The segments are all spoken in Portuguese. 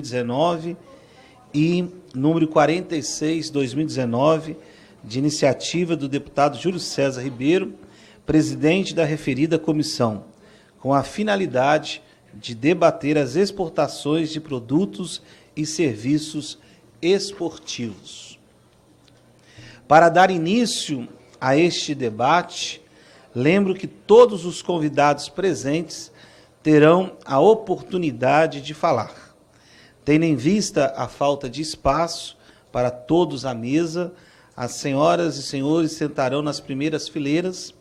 2019 e número 46/2019, de iniciativa do deputado Júlio César Ribeiro, presidente da referida comissão, com a finalidade de debater as exportações de produtos e serviços esportivos. Para dar início a este debate, lembro que todos os convidados presentes terão a oportunidade de falar. Tendo em vista a falta de espaço para todos à mesa, as senhoras e senhores sentarão nas primeiras fileiras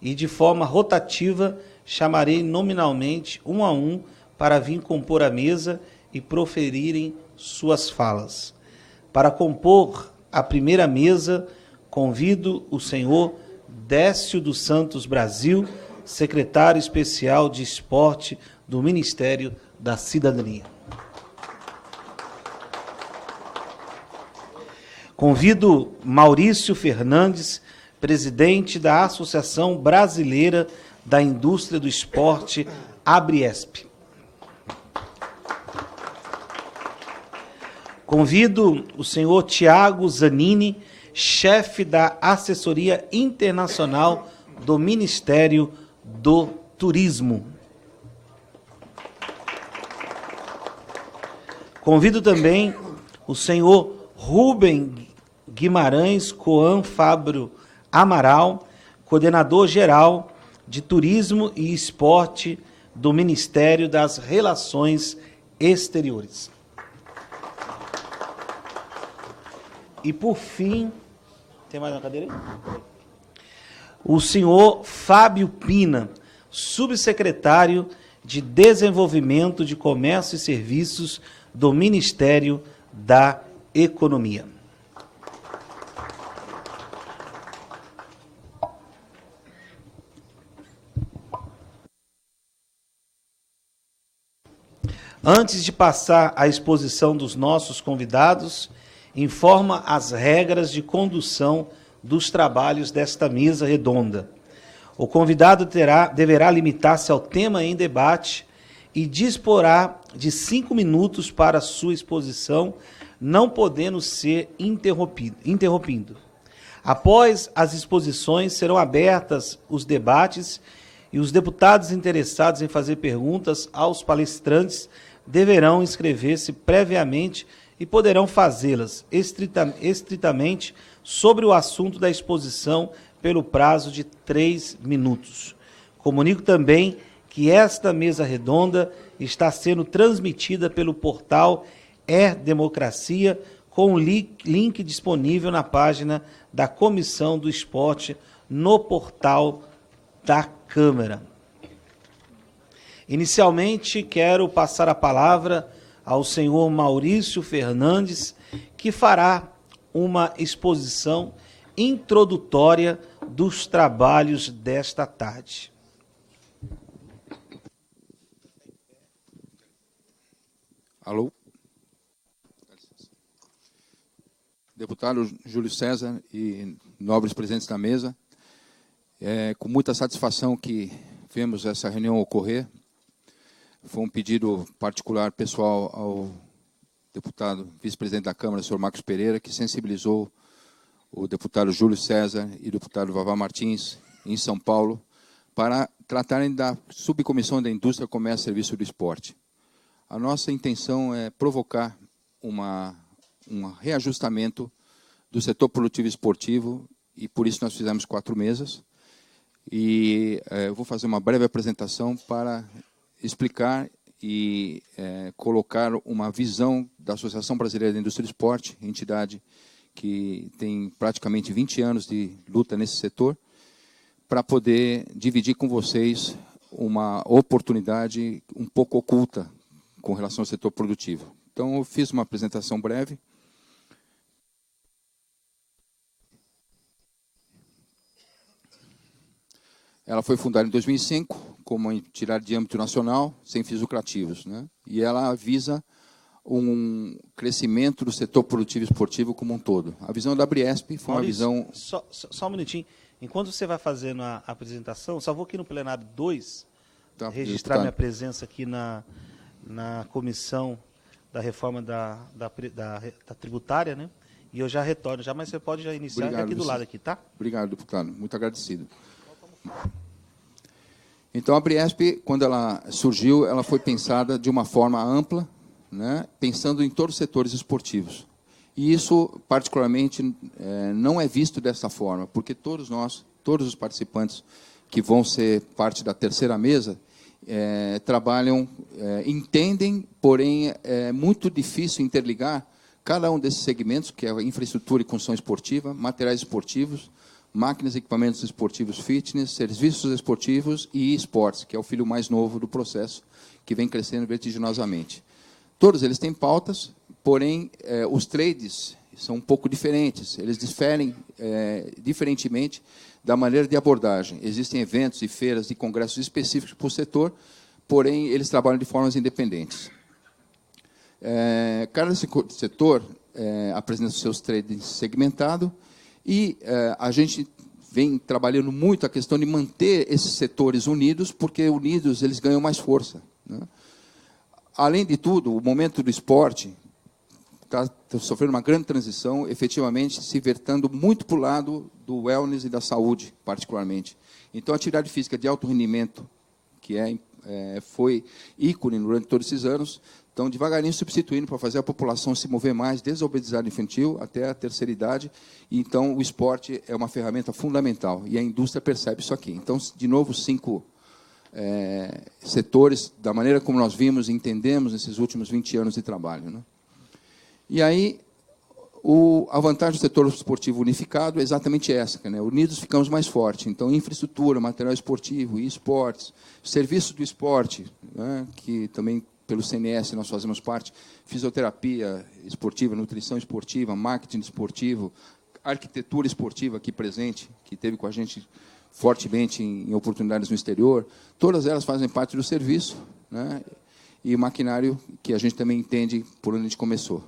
e, de forma rotativa, chamarei nominalmente um a um para vir compor a mesa e proferirem suas falas. Para compor a primeira mesa, convido o senhor Décio dos Santos Brasil, secretário especial de Esporte do Ministério da Cidadania. Convido Maurício Fernandes, presidente da Associação Brasileira da Indústria do Esporte, ABRIESP. Convido o senhor Tiago Zanini, chefe da Assessoria Internacional do Ministério do Turismo. Convido também o senhor Rubem Guimarães Coan Fábio Amaral, coordenador-geral de Turismo e Esporte do Ministério das Relações Exteriores. E, por fim, tem mais uma cadeira aí? O senhor Fábio Pina, subsecretário de Desenvolvimento de Comércio e Serviços do Ministério da Economia. Antes de passar à exposição dos nossos convidados, informa as regras de condução dos trabalhos desta mesa redonda. O convidado deverá limitar-se ao tema em debate e disporá de 5 minutos para sua exposição, não podendo ser interrompido. Após as exposições, serão abertas os debates e os deputados interessados em fazer perguntas aos palestrantes deverão inscrever-se previamente e poderão fazê-las estritamente sobre o assunto da exposição pelo prazo de 3 minutos. Comunico também que esta mesa redonda está sendo transmitida pelo portal E-Democracia, com o link disponível na página da Comissão do Esporte no portal da Câmara. Inicialmente, quero passar a palavra ao senhor Maurício Fernandes, que fará uma exposição introdutória dos trabalhos desta tarde. Alô? Deputado Júlio César e nobres presentes na mesa, é com muita satisfação que vemos essa reunião ocorrer. Foi um pedido particular pessoal ao deputado vice-presidente da Câmara, senhor Marcos Pereira, que sensibilizou o deputado Júlio César e o deputado Vavá Martins, em São Paulo, para tratarem da subcomissão da Indústria, Comércio e Serviço do Esporte. A nossa intenção é provocar um reajustamento do setor produtivo e esportivo, e por isso nós fizemos 4 mesas. E eu vou fazer uma breve apresentação para explicar e colocar uma visão da Associação Brasileira da Indústria do Esporte, entidade que tem praticamente 20 anos de luta nesse setor, para poder dividir com vocês uma oportunidade um pouco oculta com relação ao setor produtivo. Então, eu fiz uma apresentação breve. Ela foi fundada em 2005 como entidade de âmbito nacional, sem fins lucrativos, né? E ela visa um crescimento do setor produtivo e esportivo como um todo. A visão da ABRIESP foi Maurício, uma visão... Só um minutinho. Enquanto você vai fazendo a apresentação, só vou aqui no plenário 2, registrar minha presença aqui na comissão da reforma da tributária, né? E eu já retorno, mas você pode já iniciar. Obrigado, aqui do lado, aqui, tá? Obrigado, deputado. Muito agradecido. Então, a Briesp, quando ela surgiu, ela foi pensada de uma forma ampla, né, pensando em todos os setores esportivos. E isso, particularmente, não é visto dessa forma, porque todos nós, todos os participantes que vão ser parte da terceira mesa, trabalham, entendem, porém é muito difícil interligar cada um desses segmentos, que é a infraestrutura e construção esportiva, materiais esportivos, máquinas e equipamentos esportivos fitness, serviços esportivos e esportes, que é o filho mais novo do processo, que vem crescendo vertiginosamente. Todos eles têm pautas, porém, os trades são um pouco diferentes, eles diferem diferentemente da maneira de abordagem. Existem eventos e feiras e congressos específicos para o setor, porém, eles trabalham de formas independentes. Cada setor apresenta os seus trades segmentados e a gente vem trabalhando muito a questão de manter esses setores unidos, porque unidos eles ganham mais força, né? Além de tudo, o momento do esporte está sofrendo uma grande transição, efetivamente se vertendo muito para o lado do wellness e da saúde, particularmente. Então, a atividade física de alto rendimento, que foi ícone durante todos esses anos, estão devagarinho substituindo para fazer a população se mover mais, desde a obesidade infantil até a terceira idade. E, então, o esporte é uma ferramenta fundamental, e a indústria percebe isso aqui. Então, de novo, 5 setores, da maneira como nós vimos e entendemos nesses últimos 20 anos de trabalho, né? E aí, a vantagem do setor esportivo unificado é exatamente essa, né? Unidos ficamos mais fortes. Então, infraestrutura, material esportivo e esportes, serviço do esporte, né, que também pelo CNS nós fazemos parte, fisioterapia esportiva, nutrição esportiva, marketing esportivo, arquitetura esportiva aqui presente, que teve com a gente fortemente em oportunidades no exterior, todas elas fazem parte do serviço, né, e maquinário que a gente também entende por onde a gente começou.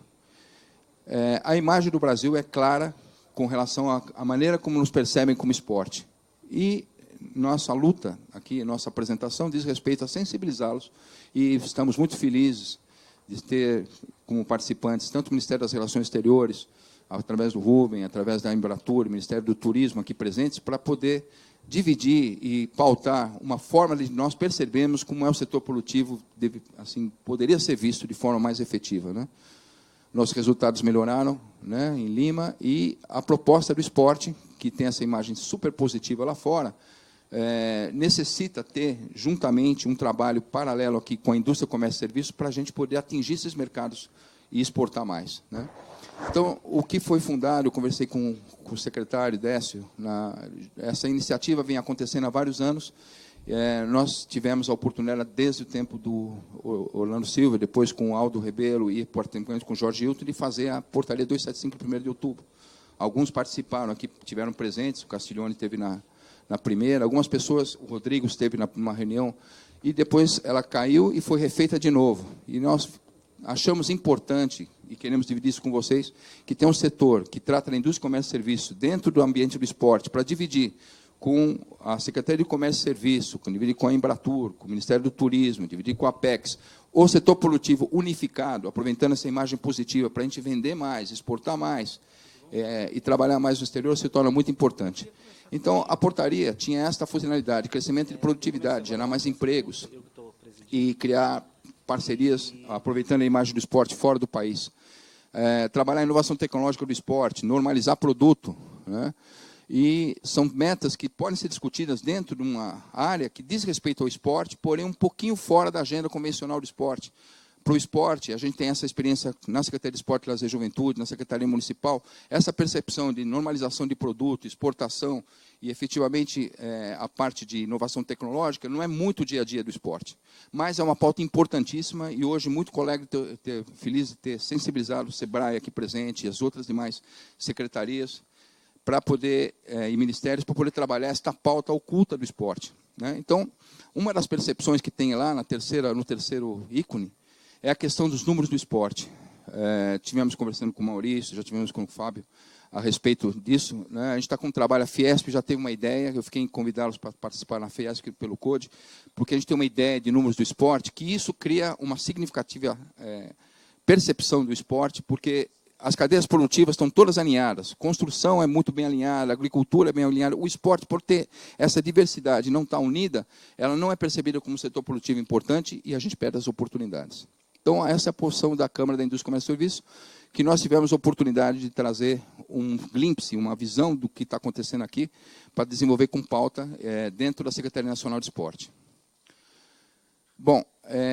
A imagem do Brasil é clara com relação à maneira como nos percebem como esporte. E nossa luta aqui, nossa apresentação, diz respeito a sensibilizá-los, e estamos muito felizes de ter como participantes tanto o Ministério das Relações Exteriores, através do Rubem, através da Embratur, Ministério do Turismo aqui presentes, para poder dividir e pautar uma forma de nós percebermos como é o setor produtivo, assim, poderia ser visto de forma mais efetiva, né? Nossos resultados melhoraram, né, em Lima, e a proposta do esporte, que tem essa imagem super positiva lá fora, necessita ter, juntamente, um trabalho paralelo aqui com a indústria, comércio e serviços, para a gente poder atingir esses mercados e exportar mais, né? Então, o que foi fundado, eu conversei com o secretário Décio, essa iniciativa vem acontecendo há vários anos. Nós tivemos a oportunidade, desde o tempo do Orlando Silva, depois com o Aldo Rebelo e com o Jorge Hilton, de fazer a portaria 275 no 1º de outubro. Alguns participaram aqui, tiveram presentes, o Castiglione esteve na primeira, algumas pessoas, o Rodrigo esteve numa reunião, e depois ela caiu e foi refeita de novo. E nós achamos importante, e queremos dividir isso com vocês, que tem um setor que trata da indústria, comércio e serviço dentro do ambiente do esporte, para dividir com a Secretaria de Comércio e Serviço, dividir com a Embratur, com o Ministério do Turismo, dividir com a Apex, o setor produtivo unificado, aproveitando essa imagem positiva para a gente vender mais, exportar mais e trabalhar mais no exterior, se torna muito importante. Então, a portaria tinha esta funcionalidade, crescimento de produtividade, gerar mais empregos e criar parcerias, aproveitando a imagem do esporte fora do país. Trabalhar a inovação tecnológica do esporte, normalizar produto, né? E são metas que podem ser discutidas dentro de uma área que diz respeito ao esporte, porém um pouquinho fora da agenda convencional do esporte. Para o esporte, a gente tem essa experiência na Secretaria de Esporte, Lazer e Juventude, na Secretaria Municipal, essa percepção de normalização de produto, exportação e, efetivamente, a parte de inovação tecnológica não é muito dia a dia do esporte. Mas é uma pauta importantíssima e hoje muito colega feliz de ter sensibilizado o SEBRAE aqui presente e as outras demais secretarias para poder, e ministérios, para poder trabalhar esta pauta oculta do esporte, né? Então, uma das percepções que tem lá no terceiro ícone é a questão dos números do esporte. Tivemos conversando com o Maurício, já tivemos com o Fábio a respeito disso, né? A gente está com um trabalho, a Fiesp já teve uma ideia, eu fiquei em convidá-los para participar na Fiesp pelo CODE, porque a gente tem uma ideia de números do esporte, que isso cria uma significativa percepção do esporte, porque as cadeias produtivas estão todas alinhadas. Construção é muito bem alinhada, agricultura é bem alinhada. O esporte, por ter essa diversidade e não estar unida, ela não é percebida como um setor produtivo importante e a gente perde as oportunidades. Então, essa é a posição da Câmara da Indústria, Comércio e Serviço, que nós tivemos a oportunidade de trazer um glimpse, uma visão do que está acontecendo aqui, para desenvolver com pauta dentro da Secretaria Nacional de Esporte. Bom,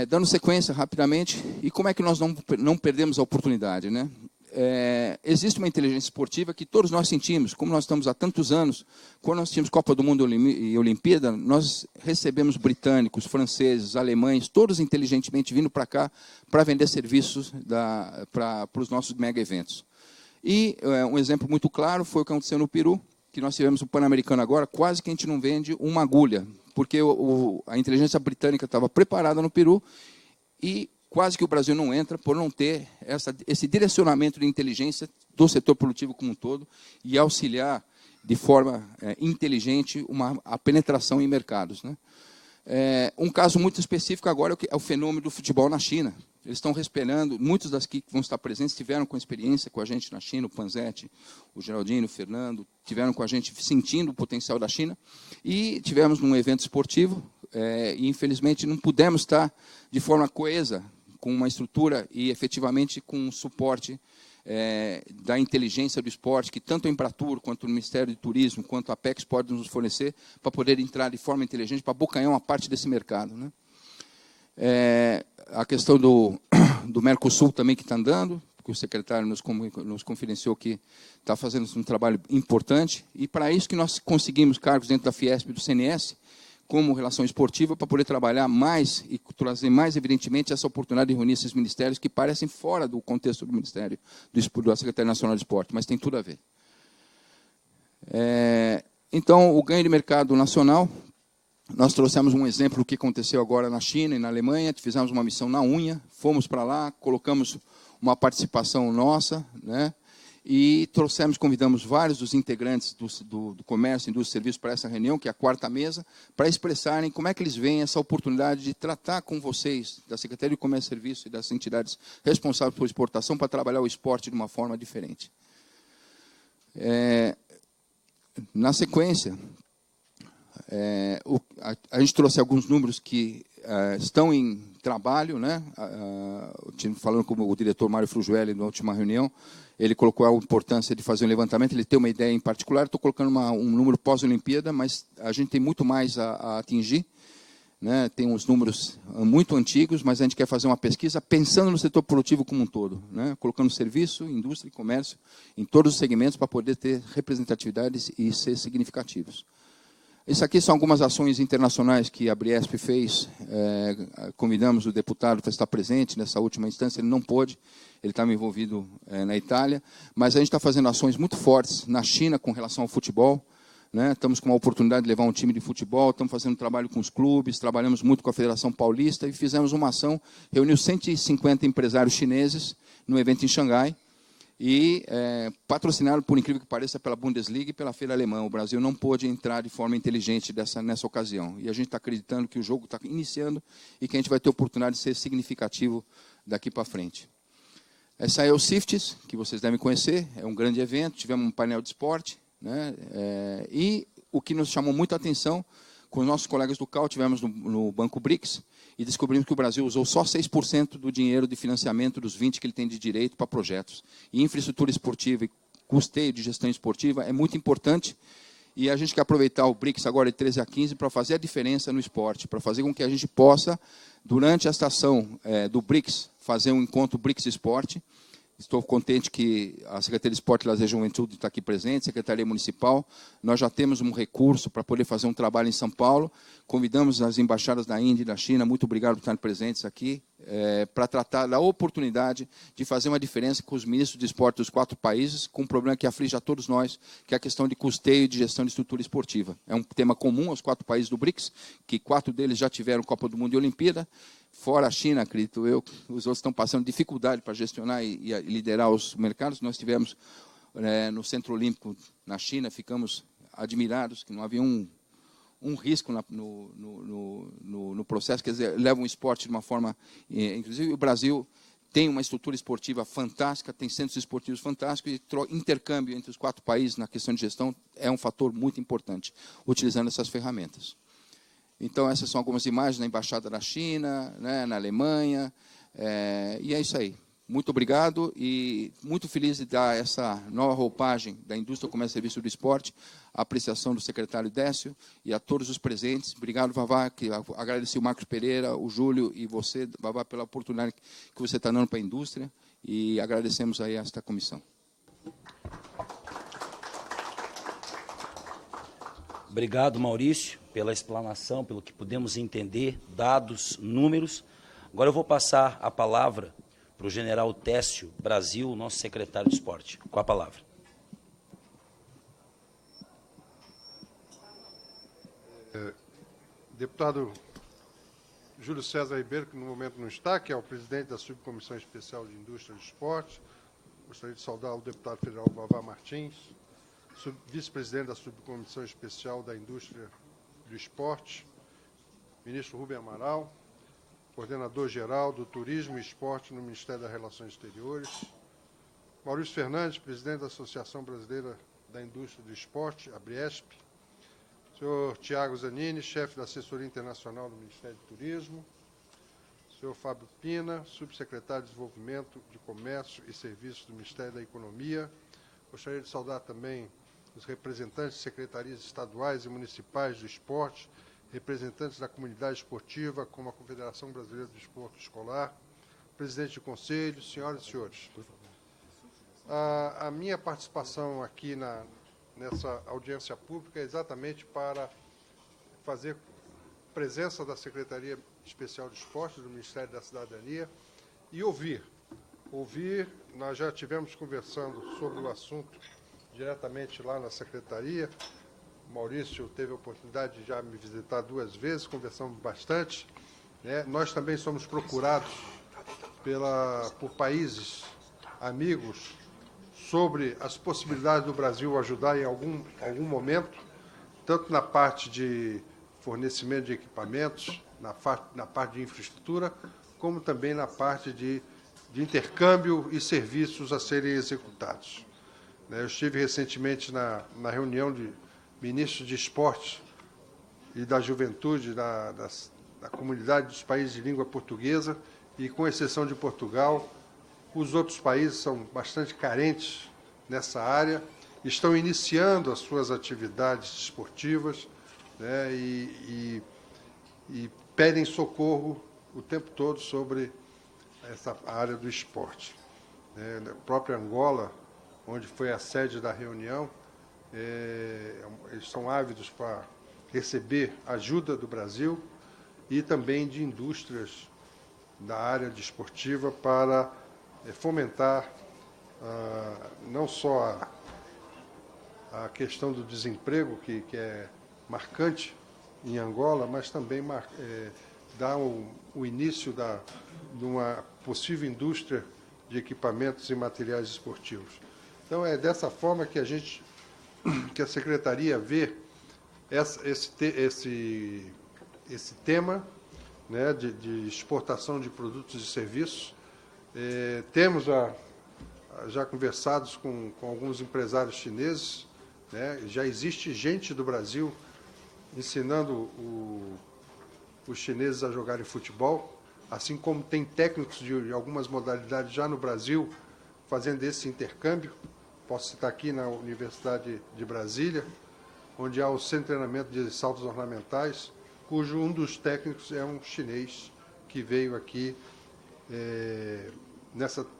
dando sequência rapidamente, e como é que nós não perdemos a oportunidade, né? Existe uma inteligência esportiva que todos nós sentimos, como nós estamos há tantos anos, quando nós tínhamos Copa do Mundo e Olimpíada, nós recebemos britânicos, franceses, alemães, todos inteligentemente vindo para cá para vender serviços para os nossos mega eventos. E um exemplo muito claro foi o que aconteceu no Peru, que nós tivemos o Pan-Americano agora, quase que a gente não vende uma agulha, porque a inteligência britânica estava preparada no Peru e quase que o Brasil não entra por não ter esse direcionamento de inteligência do setor produtivo como um todo e auxiliar de forma inteligente a penetração em mercados, né? Um caso muito específico agora é o fenômeno do futebol na China. Eles estão respirando, muitos das que vão estar presentes tiveram com experiência com a gente na China, o Panzetti, o Geraldino, o Fernando, tiveram com a gente sentindo o potencial da China, e tivemos num evento esportivo, e infelizmente não pudemos estar de forma coesa, com uma estrutura e efetivamente com um suporte da inteligência do esporte, que tanto a Embratur, quanto o Ministério do Turismo, quanto a Apex podem nos fornecer, para poder entrar de forma inteligente, para abocanhar uma parte desse mercado, né? A questão do Mercosul também que está andando, que o secretário nos confidenciou que está fazendo um trabalho importante, e para isso que nós conseguimos cargos dentro da Fiesp e do CNS, como relação esportiva, para poder trabalhar mais e trazer mais, evidentemente, essa oportunidade de reunir esses ministérios que parecem fora do contexto do Ministério, da Secretaria Nacional de Esporte, mas tem tudo a ver. Então, o ganho de mercado nacional, nós trouxemos um exemplo do que aconteceu agora na China e na Alemanha, fizemos uma missão na unha, fomos para lá, colocamos uma participação nossa, né? E convidamos vários dos integrantes do comércio, indústria e serviços para essa reunião, que é a 4ª mesa, para expressarem como é que eles veem essa oportunidade de tratar com vocês, da Secretaria de Comércio e Serviços e das entidades responsáveis por exportação, para trabalhar o esporte de uma forma diferente. Na sequência, a gente trouxe alguns números que estão em trabalho, né? Falando com o diretor Mário Frugelli na última reunião, ele colocou a importância de fazer um levantamento, ele tem uma ideia em particular, estou colocando um número pós-Olimpíada, mas a gente tem muito mais a atingir, né? Tem uns números muito antigos, mas a gente quer fazer uma pesquisa pensando no setor produtivo como um todo, né? Colocando serviço, indústria e comércio em todos os segmentos para poder ter representatividades e ser significativos. Isso aqui são algumas ações internacionais que a Briesp fez. Convidamos o deputado para estar presente nessa última instância, ele não pôde, ele estava envolvido na Itália, mas a gente está fazendo ações muito fortes na China com relação ao futebol, né? Estamos com a oportunidade de levar um time de futebol, estamos fazendo trabalho com os clubes, trabalhamos muito com a Federação Paulista e fizemos uma ação, reuniu 150 empresários chineses no evento em Xangai, e patrocinado, por incrível que pareça, pela Bundesliga e pela Feira Alemã. O Brasil não pôde entrar de forma inteligente nessa ocasião. E a gente está acreditando que o jogo está iniciando e que a gente vai ter a oportunidade de ser significativo daqui para frente. Essa é o CIFTES, que vocês devem conhecer, é um grande evento, tivemos um painel de esporte, né? E o que nos chamou muita atenção, com os nossos colegas do CAL, tivemos no Banco BRICS, e descobrimos que o Brasil usou só 6% do dinheiro de financiamento dos 20% que ele tem de direito para projetos. E infraestrutura esportiva e custeio de gestão esportiva é muito importante, e a gente quer aproveitar o BRICS agora de 13 a 15 para fazer a diferença no esporte, para fazer com que a gente possa, durante a estação do BRICS, fazer um encontro BRICS Esporte. Estou contente que a Secretaria de Esporte, Lazer e Juventude está aqui presente, Secretaria Municipal. Nós já temos um recurso para poder fazer um trabalho em São Paulo. Convidamos as embaixadas da Índia e da China, muito obrigado por estarem presentes aqui, para tratar da oportunidade de fazer uma diferença com os ministros de esporte dos 4 países, com um problema que aflige a todos nós, que é a questão de custeio e de gestão de estrutura esportiva. É um tema comum aos 4 países do BRICS, que 4 deles já tiveram Copa do Mundo e Olimpíada. Fora a China, acredito eu, os outros estão passando dificuldade para gestionar e liderar os mercados. Nós tivemos no Centro Olímpico na China, ficamos admirados que não havia um risco no processo, quer dizer, levam o esporte de uma forma... Inclusive, o Brasil tem uma estrutura esportiva fantástica, tem centros esportivos fantásticos e intercâmbio entre os 4 países na questão de gestão é um fator muito importante, utilizando essas ferramentas. Então, essas são algumas imagens na Embaixada da China, né, na Alemanha, e é isso aí. Muito obrigado e muito feliz de dar essa nova roupagem da indústria, comércio e serviço do esporte, a apreciação do secretário Décio e a todos os presentes. Obrigado, Vavá, agradecer o Marcos Pereira, o Júlio e você, Vavá, pela oportunidade que você está dando para a indústria e agradecemos aí a esta comissão. Obrigado, Maurício, pela explanação, pelo que pudemos entender, dados, números. Agora eu vou passar a palavra para o general Técio Brasil, nosso secretário de esporte. Com a palavra. Deputado Júlio César Ribeiro, que no momento não está, que é o presidente da Subcomissão Especial de Indústria e Esporte. Gostaria de saudar o deputado federal Vavá Martins, vice-presidente da Subcomissão Especial da Indústria do Esporte, ministro Rubem Amaral, coordenador-geral do Turismo e Esporte no Ministério das Relações Exteriores, Maurício Fernandes, presidente da Associação Brasileira da Indústria do Esporte, a Briesp, senhor Tiago Zanini, chefe da Assessoria Internacional do Ministério do Turismo, senhor Fábio Pina, subsecretário de Desenvolvimento de Comércio e Serviços do Ministério da Economia. Gostaria de saudar também os representantes de secretarias estaduais e municipais do esporte, representantes da comunidade esportiva, como a Confederação Brasileira do Esporte Escolar, presidente de conselho, senhoras e senhores. A minha participação aqui nessa audiência pública é exatamente para fazer presença da Secretaria Especial de Esporte do Ministério da Cidadania e ouvir. Nós já estivemos conversando sobre o assunto diretamente lá na Secretaria. O Maurício teve a oportunidade de já me visitar 2 vezes, conversamos bastante, né? Nós também somos procurados por países amigos sobre as possibilidades do Brasil ajudar em algum momento, tanto na parte de fornecimento de equipamentos, na parte de infraestrutura, como também na parte de intercâmbio e serviços a serem executados. Eu estive recentemente na reunião de ministros de esporte e da juventude da comunidade dos países de língua portuguesa e, com exceção de Portugal, os outros países são bastante carentes nessa área, estão iniciando as suas atividades esportivas, né, e pedem socorro o tempo todo sobre essa área do esporte. A própria Angola, onde foi a sede da reunião, eles são ávidos para receber ajuda do Brasil e também de indústrias da área desportiva para fomentar não só a questão do desemprego, que é marcante em Angola, mas também dar o início de uma possível indústria de equipamentos e materiais esportivos. Então, é dessa forma que a Secretaria vê esse tema, né, de exportação de produtos e serviços. Temos já conversados com alguns empresários chineses, né, já existe gente do Brasil ensinando os chineses a jogarem futebol, assim como tem técnicos de algumas modalidades já no Brasil fazendo esse intercâmbio. Posso citar aqui na Universidade de Brasília, onde há o centro de treinamento de saltos ornamentais, cujo um dos técnicos é um chinês que veio aqui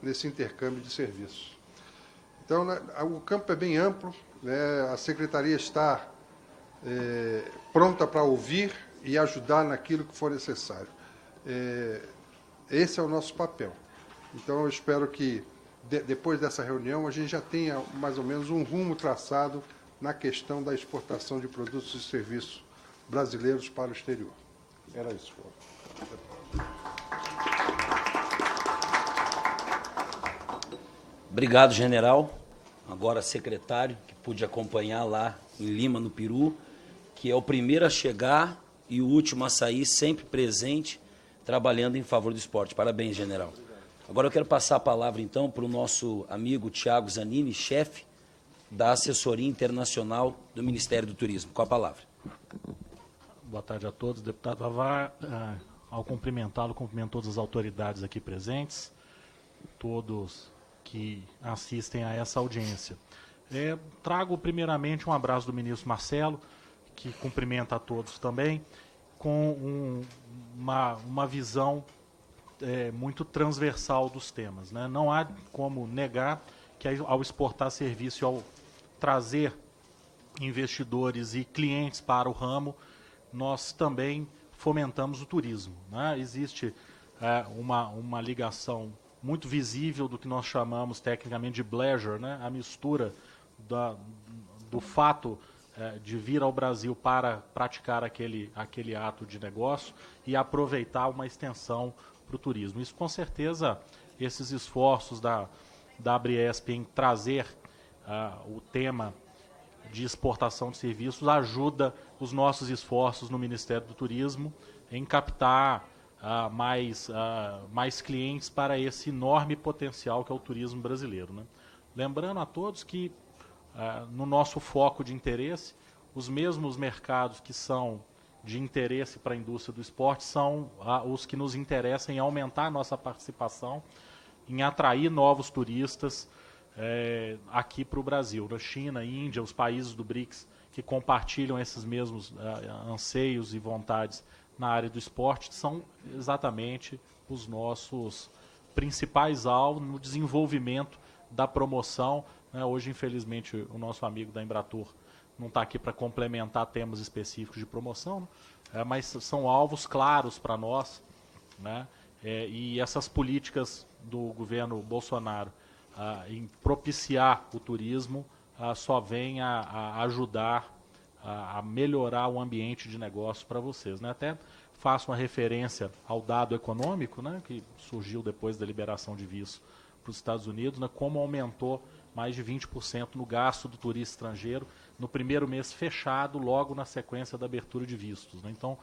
nesse intercâmbio de serviços. Então, o campo é bem amplo, né? A Secretaria está pronta para ouvir e ajudar naquilo que for necessário. Esse é o nosso papel. Então, eu espero que, depois dessa reunião, a gente já tenha mais ou menos um rumo traçado na questão da exportação de produtos e serviços brasileiros para o exterior. Era isso. Obrigado, general. Agora, secretário, que pude acompanhar lá em Lima, no Peru, que é o primeiro a chegar e o último a sair, sempre presente, trabalhando em favor do esporte. Parabéns, general. Agora eu quero passar a palavra, então, para o nosso amigo Tiago Zanini, chefe da Assessoria Internacional do Ministério do Turismo. Com a palavra. Boa tarde a todos. Deputado Vavá, ao cumprimentá-lo, cumprimento todas as autoridades aqui presentes, todos que assistem a essa audiência. Trago primeiramente um abraço do ministro Marcelo, que cumprimenta a todos também, com uma visão muito transversal dos temas, né? Não há como negar que ao exportar serviço e ao trazer investidores e clientes para o ramo, nós também fomentamos o turismo, né? Existe uma ligação muito visível do que nós chamamos tecnicamente de pleasure, né? A mistura do fato de vir ao Brasil para praticar aquele ato de negócio e aproveitar uma extensão para o turismo. Isso, com certeza, esses esforços da ABRIESP em trazer o tema de exportação de serviços ajuda os nossos esforços no Ministério do Turismo em captar mais clientes para esse enorme potencial que é o turismo brasileiro, né? Lembrando a todos que, no nosso foco de interesse, os mesmos mercados que são de interesse para a indústria do esporte são os que nos interessam em aumentar a nossa participação, em atrair novos turistas aqui para o Brasil. Na China, Índia, os países do BRICS que compartilham esses mesmos anseios e vontades na área do esporte são exatamente os nossos principais alvos no desenvolvimento da promoção, né? Hoje, infelizmente, o nosso amigo da Embratur não está aqui para complementar temas específicos de promoção, né? Mas são alvos claros para nós, né? E essas políticas do governo Bolsonaro em propiciar o turismo só vem a ajudar a melhorar o ambiente de negócio para vocês, né? Até faço uma referência ao dado econômico, né, que surgiu depois da liberação de visto para os Estados Unidos, né, como aumentou mais de 20% no gasto do turista estrangeiro no primeiro mês fechado, logo na sequência da abertura de vistos, né? Então,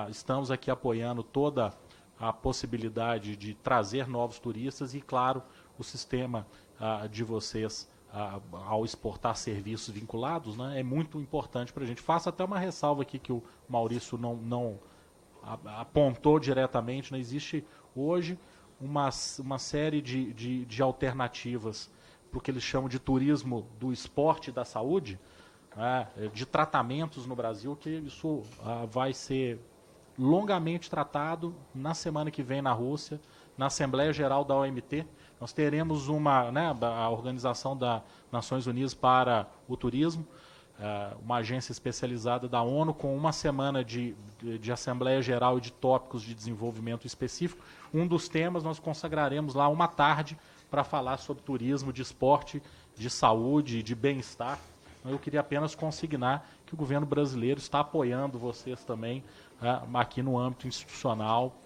estamos aqui apoiando toda a possibilidade de trazer novos turistas e, claro, o sistema de vocês ao exportar serviços vinculados, né, é muito importante para a gente. Faço até uma ressalva aqui que o Maurício não apontou diretamente, né? Existe hoje uma série de alternativas para o que eles chamam de turismo do esporte e da saúde, né, de tratamentos no Brasil, que isso vai ser longamente tratado na semana que vem na Rússia, na Assembleia Geral da OMT. Nós teremos a Organização das Nações Unidas para o Turismo, uma agência especializada da ONU, com uma semana de Assembleia Geral e de tópicos de desenvolvimento específico. Um dos temas nós consagraremos lá uma tarde para falar sobre turismo, de esporte, de saúde, de bem-estar. Eu queria apenas consignar que o governo brasileiro está apoiando vocês também aqui no âmbito institucional,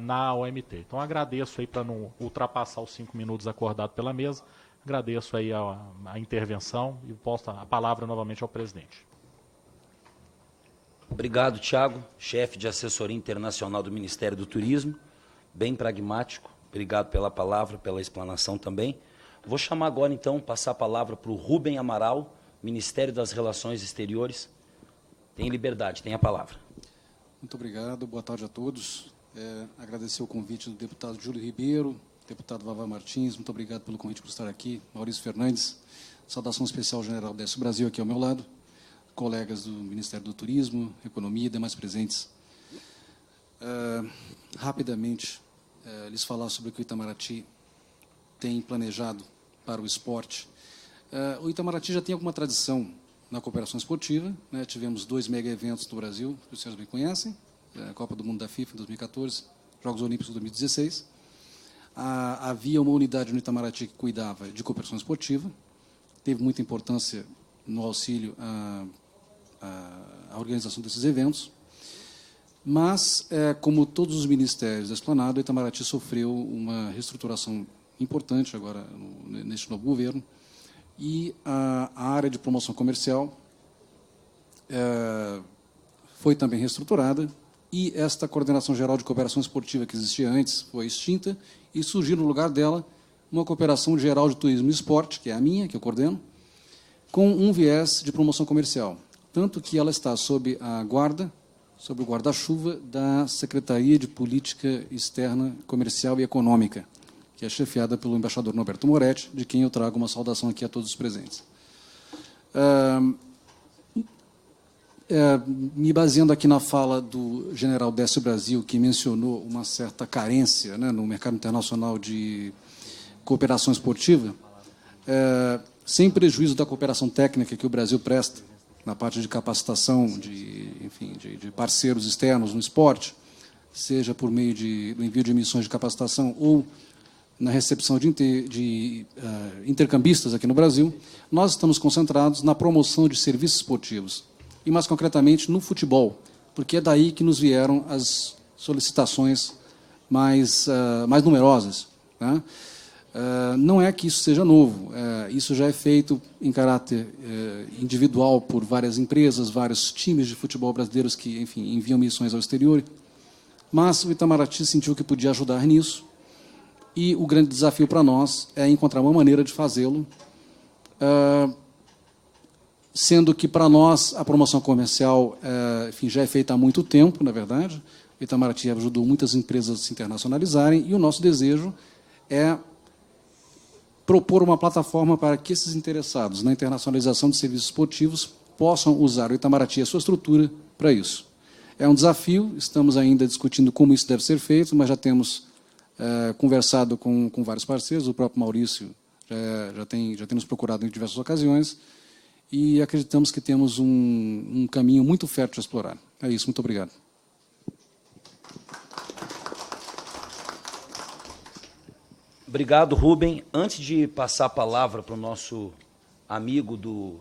na OMT. Então agradeço aí, para não ultrapassar os 5 minutos acordados pela mesa, agradeço aí a intervenção e posto a palavra novamente ao presidente. Obrigado, Tiago, chefe de assessoria internacional do Ministério do Turismo, bem pragmático. Obrigado pela palavra, pela explanação também. Vou chamar agora, então, passar a palavra para o Rubem Amaral, Ministério das Relações Exteriores. Tem liberdade, tem a palavra. Muito obrigado, boa tarde a todos. Agradecer o convite do deputado Júlio Ribeiro, deputado Vavá Martins, muito obrigado pelo convite por estar aqui. Maurício Fernandes, saudação especial ao general Décio Brasil aqui ao meu lado, colegas do Ministério do Turismo, Economia e demais presentes. Rapidamente, lhes falar sobre o que o Itamaraty tem planejado para o esporte. O Itamaraty já tem alguma tradição na cooperação esportiva, né? Tivemos 2 mega eventos no Brasil, que vocês bem conhecem, a Copa do Mundo da FIFA em 2014, Jogos Olímpicos em 2016. Havia uma unidade no Itamaraty que cuidava de cooperação esportiva, teve muita importância no auxílio à organização desses eventos, mas, como todos os ministérios da Esplanada, o Itamaraty sofreu uma reestruturação importante agora neste novo governo, e a área de promoção comercial foi também reestruturada, e esta Coordenação Geral de Cooperação Esportiva que existia antes foi extinta e surgiu no lugar dela uma Cooperação Geral de Turismo e Esporte, que é a minha, que eu coordeno, com um viés de promoção comercial. Tanto que ela está sob a guarda, sob o guarda-chuva da Secretaria de Política Externa, Comercial e Econômica, que é chefiada pelo embaixador Norberto Moretti, de quem eu trago uma saudação aqui a todos os presentes. Me baseando aqui na fala do general Décio Brasil, que mencionou uma certa carência, né, no mercado internacional de cooperação esportiva, sem prejuízo da cooperação técnica que o Brasil presta na parte de capacitação de parceiros externos no esporte, seja por meio do envio de missões de capacitação ou na recepção de intercambistas aqui no Brasil, nós estamos concentrados na promoção de serviços esportivos, e mais concretamente no futebol, porque é daí que nos vieram as solicitações mais numerosas, né? Não é que isso seja novo, isso já é feito em caráter individual por várias empresas, vários times de futebol brasileiros que, enfim, enviam missões ao exterior, mas o Itamaraty sentiu que podia ajudar nisso, e o grande desafio para nós é encontrar uma maneira de fazê-lo, sendo que, para nós, a promoção comercial enfim, já é feita há muito tempo, na verdade. O Itamaraty ajudou muitas empresas a se internacionalizarem, e o nosso desejo é propor uma plataforma para que esses interessados na internacionalização de serviços esportivos possam usar o Itamaraty e a sua estrutura para isso. É um desafio, estamos ainda discutindo como isso deve ser feito, mas já temos conversado com vários parceiros, o próprio Maurício já tem nos procurado em diversas ocasiões, e acreditamos que temos um caminho muito fértil a explorar. É isso, muito obrigado. Obrigado, Rubem. Antes de passar a palavra para o nosso amigo do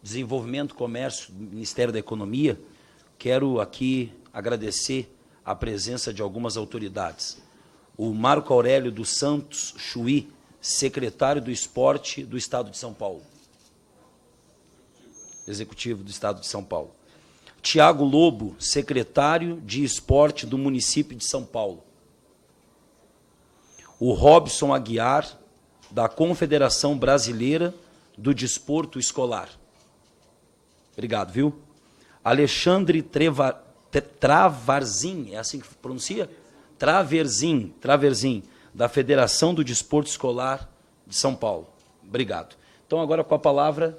Desenvolvimento e Comércio do Ministério da Economia, quero aqui agradecer a presença de algumas autoridades. O Marco Aurélio dos Santos Chuí, secretário do Esporte do Estado de São Paulo. Executivo do Estado de São Paulo. Tiago Lobo, secretário de Esporte do município de São Paulo. O Robson Aguiar, da Confederação Brasileira do Desporto Escolar. Obrigado, viu? Alexandre Travarzin, é assim que pronuncia? Traverzin, da Federação do Desporto Escolar de São Paulo. Obrigado. Então, agora com a palavra,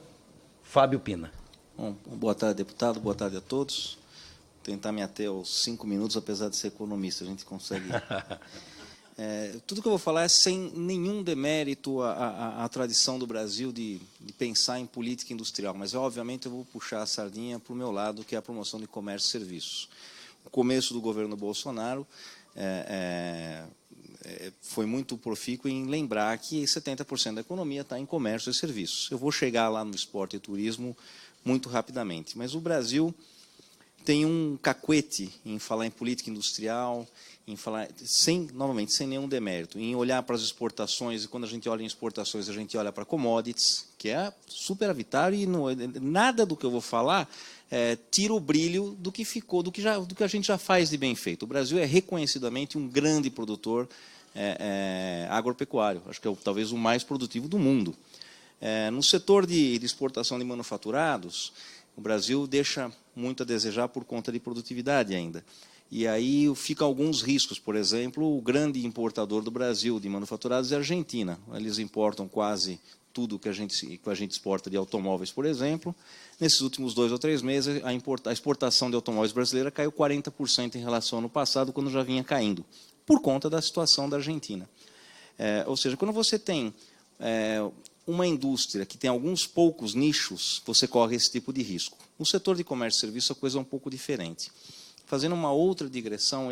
Fábio Pina. Bom, boa tarde, deputado, boa tarde a todos. Vou tentar me ater aos 5 minutos, apesar de ser economista, a gente consegue... tudo que eu vou falar é sem nenhum demérito à tradição do Brasil de pensar em política industrial, mas, obviamente, eu vou puxar a sardinha para o meu lado, que é a promoção de comércio e serviços. O começo do governo Bolsonaro foi muito profícuo em lembrar que 70% da economia está em comércio e serviços. Eu vou chegar lá no esporte e turismo muito rapidamente, mas o Brasil tem um cacuete em falar em política industrial, em falar, novamente, sem nenhum demérito, em olhar para as exportações, e quando a gente olha em exportações, a gente olha para commodities, que é superavitário, e nada do que eu vou falar tira o brilho do que ficou, do que a gente já faz de bem feito. O Brasil é reconhecidamente um grande produtor agropecuário, acho que é talvez o mais produtivo do mundo. No setor de exportação de manufaturados, o Brasil deixa muito a desejar por conta de produtividade ainda. E aí ficam alguns riscos. Por exemplo, o grande importador do Brasil de manufaturados é a Argentina. Eles importam quase tudo que a gente exporta de automóveis, por exemplo. Nesses últimos 2 ou 3 meses, a exportação de automóveis brasileira caiu 40% em relação ao ano passado, quando já vinha caindo, por conta da situação da Argentina. Ou seja, quando você tem uma indústria que tem alguns poucos nichos, você corre esse tipo de risco. No setor de comércio e serviço, a coisa é um pouco diferente. Fazendo uma outra digressão,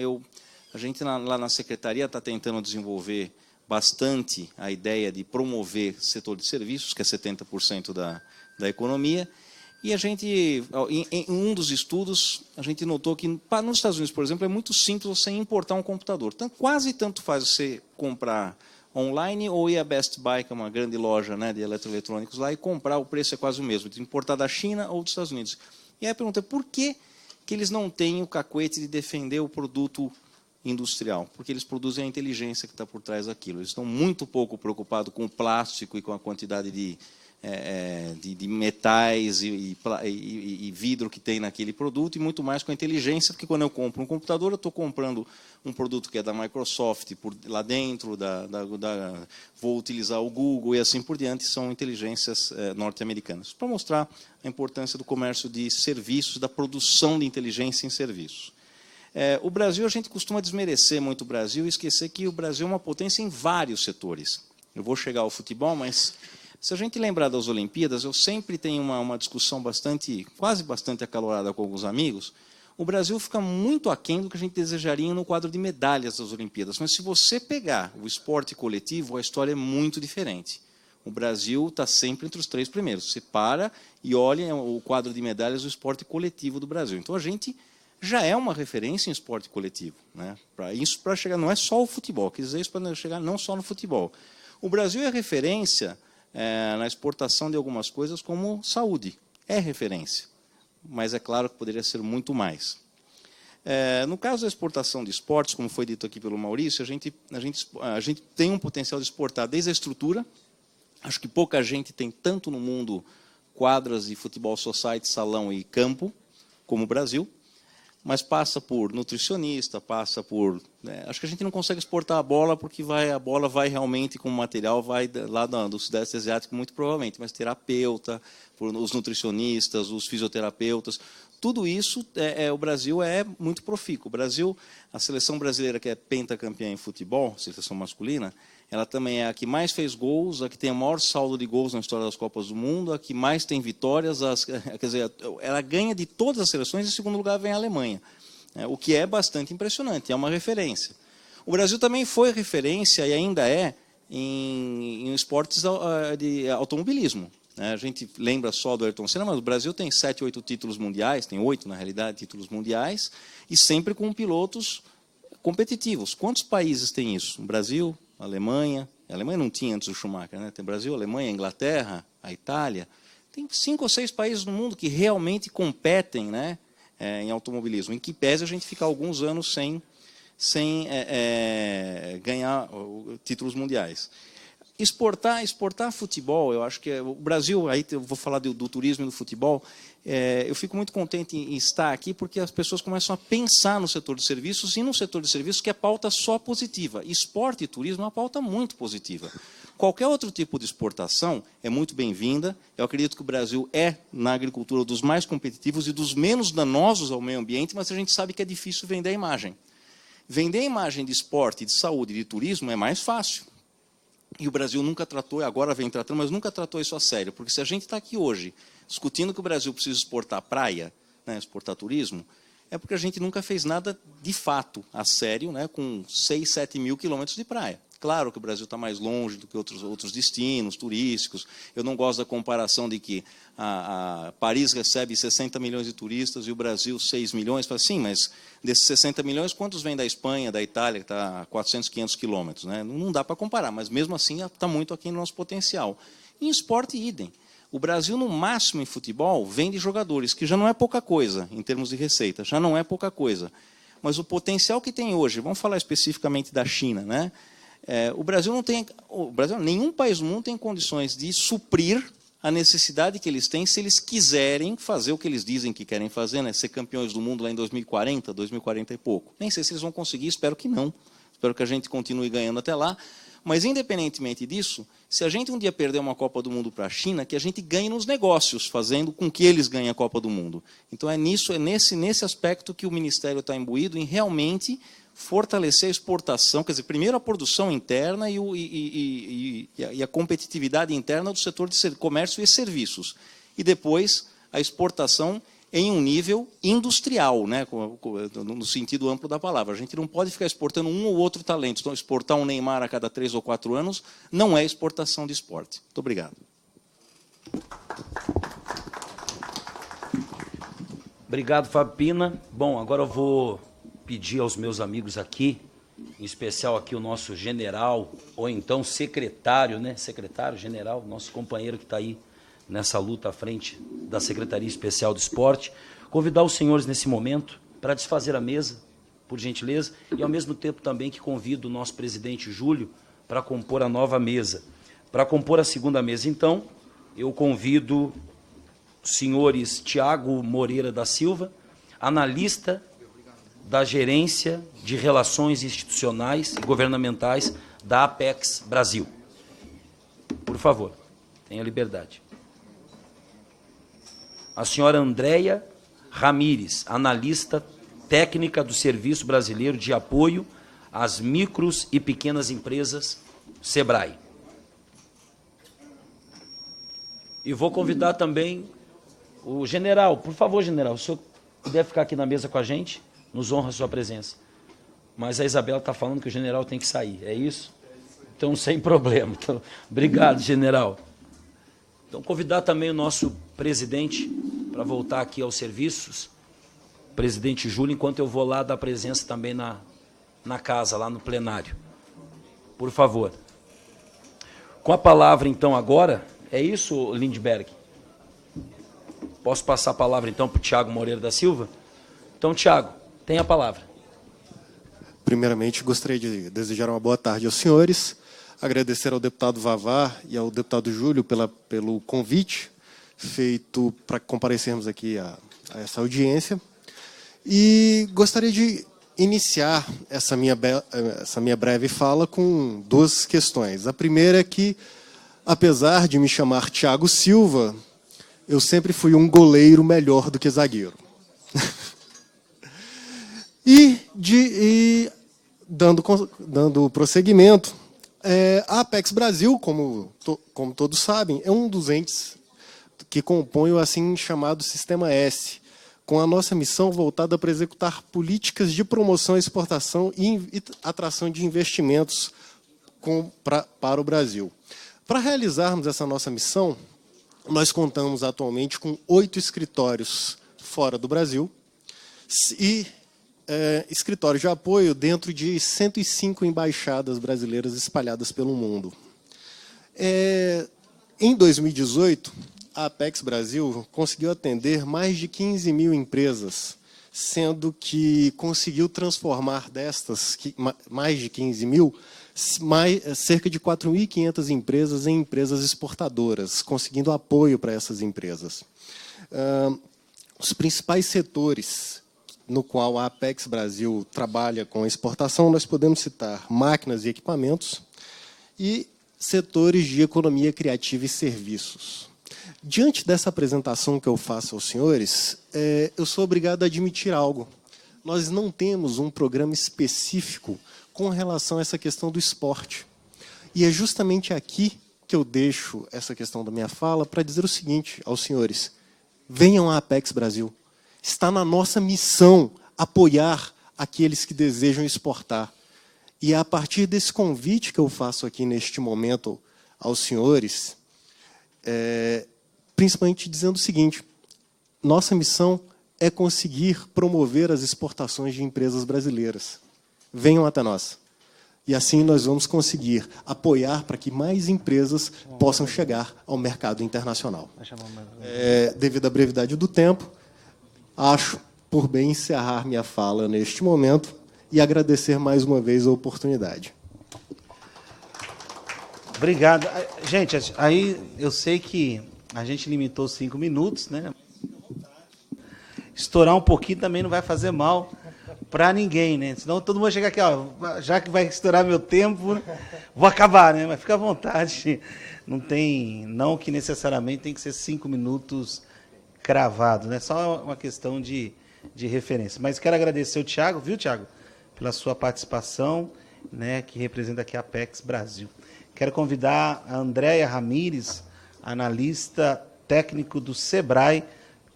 a gente lá na Secretaria está tentando desenvolver bastante a ideia de promover setor de serviços, que é 70% da economia, e a gente, em um dos estudos, a gente notou que nos Estados Unidos, por exemplo, é muito simples você importar um computador. Quase tanto faz você comprar online ou ir a Best Buy, que é uma grande loja, né, de eletroeletrônicos lá, e comprar, o preço é quase o mesmo, de importar da China ou dos Estados Unidos. E aí a pergunta é, por que que eles não têm o cacuete de defender o produto industrial, porque eles produzem a inteligência que está por trás daquilo. Eles estão muito pouco preocupados com o plástico e com a quantidade de metais e vidro que tem naquele produto, e muito mais com a inteligência, porque quando eu compro um computador, eu estou comprando um produto que é da Microsoft por lá dentro, vou utilizar o Google e assim por diante, são inteligências norte-americanas. Para mostrar a importância do comércio de serviços, da produção de inteligência em serviços. O Brasil, a gente costuma desmerecer muito o Brasil e esquecer que o Brasil é uma potência em vários setores. Eu vou chegar ao futebol, mas se a gente lembrar das Olimpíadas, eu sempre tenho uma discussão quase bastante acalorada com alguns amigos. O Brasil fica muito aquém do que a gente desejaria no quadro de medalhas das Olimpíadas. Mas se você pegar o esporte coletivo, a história é muito diferente. O Brasil está sempre entre os 3 primeiros. Você para e olha o quadro de medalhas do esporte coletivo do Brasil. Então, a gente já é uma referência em esporte coletivo, né? Para chegar, não é só o futebol, quer dizer isso para chegar não só no futebol. O Brasil é referência na exportação de algumas coisas, como saúde. É referência, mas é claro que poderia ser muito mais. No caso da exportação de esportes, como foi dito aqui pelo Maurício, a gente tem um potencial de exportar desde a estrutura. Acho que pouca gente tem tanto no mundo quadras de futebol society, salão e campo, como o Brasil. Mas passa por nutricionista, passa por... acho que a gente não consegue exportar a bola, porque a bola vai realmente com material, vai lá do Sudeste Asiático, muito provavelmente, mas terapeuta, os nutricionistas, os fisioterapeutas, tudo isso, o Brasil é muito profícuo. O Brasil, a seleção brasileira, que é pentacampeã em futebol, seleção masculina, ela também é a que mais fez gols, a que tem o maior saldo de gols na história das Copas do Mundo, a que mais tem vitórias, quer dizer, ela ganha de todas as seleções, em segundo lugar vem a Alemanha, o que é bastante impressionante, é uma referência. O Brasil também foi referência, e ainda é, em esportes de automobilismo. A gente lembra só do Ayrton Senna, mas o Brasil tem 7, 8 títulos mundiais, tem 8, na realidade, títulos mundiais, e sempre com pilotos competitivos. Quantos países têm isso? O Brasil, a Alemanha não tinha antes do Schumacher, né? Tem Brasil, Alemanha, Inglaterra, a Itália. Tem 5 ou 6 países no mundo que realmente competem, né, em automobilismo, em que pese a gente ficar alguns anos sem ganhar títulos mundiais. Exportar futebol, eu acho que o Brasil, aí eu vou falar do turismo e do futebol, eu fico muito contente em estar aqui, porque as pessoas começam a pensar no setor de serviços, e no setor de serviços que é pauta só positiva. Esporte e turismo é uma pauta muito positiva. Qualquer outro tipo de exportação é muito bem-vinda. Eu acredito que o Brasil é, na agricultura, dos mais competitivos e dos menos danosos ao meio ambiente, mas a gente sabe que é difícil vender a imagem. Vender a imagem de esporte, de saúde e de turismo é mais fácil. E o Brasil nunca tratou, agora vem tratando, mas nunca tratou isso a sério. Porque se a gente está aqui hoje discutindo que o Brasil precisa exportar praia, né, exportar turismo, é porque a gente nunca fez nada de fato, a sério, né, com 6, 7 mil quilômetros de praia. Claro que o Brasil está mais longe do que outros destinos turísticos. Eu não gosto da comparação de que Paris recebe 60 milhões de turistas e o Brasil 6 milhões. Sim, mas desses 60 milhões, quantos vêm da Espanha, da Itália, que está a 400, 500 quilômetros? Né? Não dá para comparar, mas mesmo assim está muito aquém do nosso potencial. Em esporte, idem. O Brasil, no máximo em futebol, vende jogadores, que já não é pouca coisa em termos de receita, já não é pouca coisa. Mas o potencial que tem hoje, vamos falar especificamente da China, né? O Brasil não tem, nenhum país do mundo tem condições de suprir a necessidade que eles têm se eles quiserem fazer o que eles dizem que querem fazer, né? Ser campeões do mundo lá em 2040, 2040 e pouco. Nem sei se eles vão conseguir, espero que não. Espero que a gente continue ganhando até lá. Mas, independentemente disso, se a gente um dia perder uma Copa do Mundo para a China, que a gente ganhe nos negócios, fazendo com que eles ganhem a Copa do Mundo. Então, é nesse aspecto que o Ministério está imbuído, em realmente fortalecer a exportação, quer dizer, primeiro a produção interna e a competitividade interna do setor de comércio e serviços. E depois a exportação em um nível industrial, né, no sentido amplo da palavra. A gente não pode ficar exportando um ou outro talento. Então, exportar um Neymar a cada 3 ou 4 anos não é exportação de esporte. Muito obrigado. Obrigado, Fábio Pina. Bom, agora eu vou pedir aos meus amigos aqui, em especial aqui o nosso general, ou então secretário, né? Secretário-general, nosso companheiro que está aí nessa luta à frente da Secretaria Especial do Esporte, Convidar os senhores nesse momento para desfazer a mesa, por gentileza, e ao mesmo tempo também que convido o nosso presidente Júlio para compor a nova mesa. Para compor a segunda mesa, então, eu convido os senhores Tiago Moreira da Silva, analista da Gerência de Relações Institucionais e Governamentais da Apex Brasil. Por favor, tenha liberdade. A senhora Andréia Ramires, analista técnica do Serviço Brasileiro de Apoio às Micros e Pequenas Empresas, SEBRAE. E vou convidar também o general. Por favor, general, se o senhor puder ficar aqui na mesa com a gente, nos honra a sua presença. Mas a Isabela está falando que o general tem que sair, é isso? Então, sem problema. Então, obrigado, general. Então, convidar também o nosso presidente para voltar aqui aos serviços, presidente Júlio, enquanto eu vou lá dar presença também na casa, lá no plenário. Por favor. Com a palavra, então, agora, é isso, Lindbergh? Posso passar a palavra, então, para o Tiago Moreira da Silva? Então, Tiago, tem a palavra. Primeiramente, gostaria de desejar uma boa tarde aos senhores, agradecer ao deputado Vavá e ao deputado Júlio pelo convite feito para comparecermos aqui a essa audiência. E gostaria de iniciar essa minha breve fala com duas questões. A primeira é que, apesar de me chamar Thiago Silva, eu sempre fui um goleiro melhor do que zagueiro. Dando prosseguimento, a Apex Brasil, como todos sabem, é um dos entes que compõe o assim chamado Sistema S, com a nossa missão voltada para executar políticas de promoção, exportação e atração de investimentos para o Brasil. Para realizarmos essa nossa missão, nós contamos atualmente com 8 escritórios fora do Brasil e escritórios de apoio dentro de 105 embaixadas brasileiras espalhadas pelo mundo. Em 2018, a Apex Brasil conseguiu atender mais de 15 mil empresas, sendo que conseguiu transformar destas, mais de 15 mil, cerca de 4.500 empresas em empresas exportadoras, conseguindo apoio para essas empresas. Os principais setores no qual a Apex Brasil trabalha com a exportação, nós podemos citar máquinas e equipamentos e setores de economia criativa e serviços. Diante dessa apresentação que eu faço aos senhores, eu sou obrigado a admitir algo. Nós não temos um programa específico com relação a essa questão do esporte. E é justamente aqui que eu deixo essa questão da minha fala para dizer o seguinte aos senhores: venham à Apex Brasil. Está na nossa missão apoiar aqueles que desejam exportar. E é a partir desse convite que eu faço aqui neste momento aos senhores, principalmente dizendo o seguinte: nossa missão é conseguir promover as exportações de empresas brasileiras. Venham até nós. E assim nós vamos conseguir apoiar para que mais empresas possam chegar ao mercado internacional. Devido à brevidade do tempo, acho por bem encerrar minha fala neste momento e agradecer mais uma vez a oportunidade. Obrigado. Gente, aí eu sei que a gente limitou 5 minutos, né? Estourar um pouquinho também não vai fazer mal para ninguém, né? Senão todo mundo vai chegar aqui, ó, já que vai estourar meu tempo, vou acabar, né? Mas fica à vontade. Não que necessariamente tem que ser 5 minutos cravado, né? Só uma questão de referência. Mas quero agradecer o Tiago, viu, Tiago, pela sua participação, né, que representa aqui a Apex Brasil. Quero convidar a Andréia Ramires, analista técnico do SEBRAE,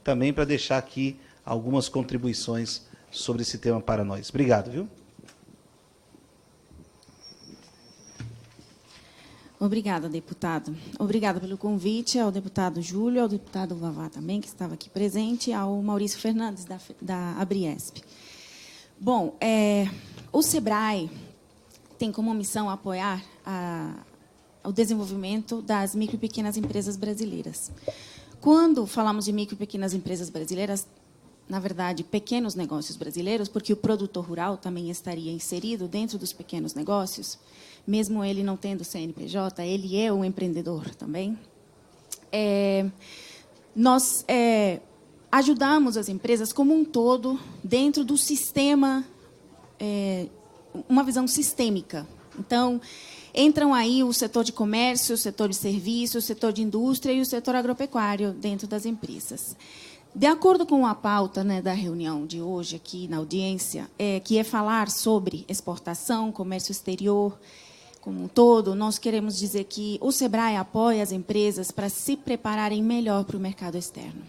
também para deixar aqui algumas contribuições sobre esse tema para nós. Obrigado, viu? Obrigada, deputado. Obrigada pelo convite ao deputado Júlio, ao deputado Vavá também, que estava aqui presente, ao Maurício Fernandes, da Abriesp. Bom, o SEBRAE tem como missão apoiar o desenvolvimento das micro e pequenas empresas brasileiras. Quando falamos de micro e pequenas empresas brasileiras, na verdade, pequenos negócios brasileiros, porque o produtor rural também estaria inserido dentro dos pequenos negócios, mesmo ele não tendo CNPJ, ele é um empreendedor também. Nós ajudamos as empresas como um todo dentro do sistema, uma visão sistêmica. Então, entram aí o setor de comércio, o setor de serviços, o setor de indústria e o setor agropecuário dentro das empresas. De acordo com a pauta, né, da reunião de hoje aqui na audiência, que é falar sobre exportação, comércio exterior, como um todo, nós queremos dizer que o SEBRAE apoia as empresas para se prepararem melhor para o mercado externo.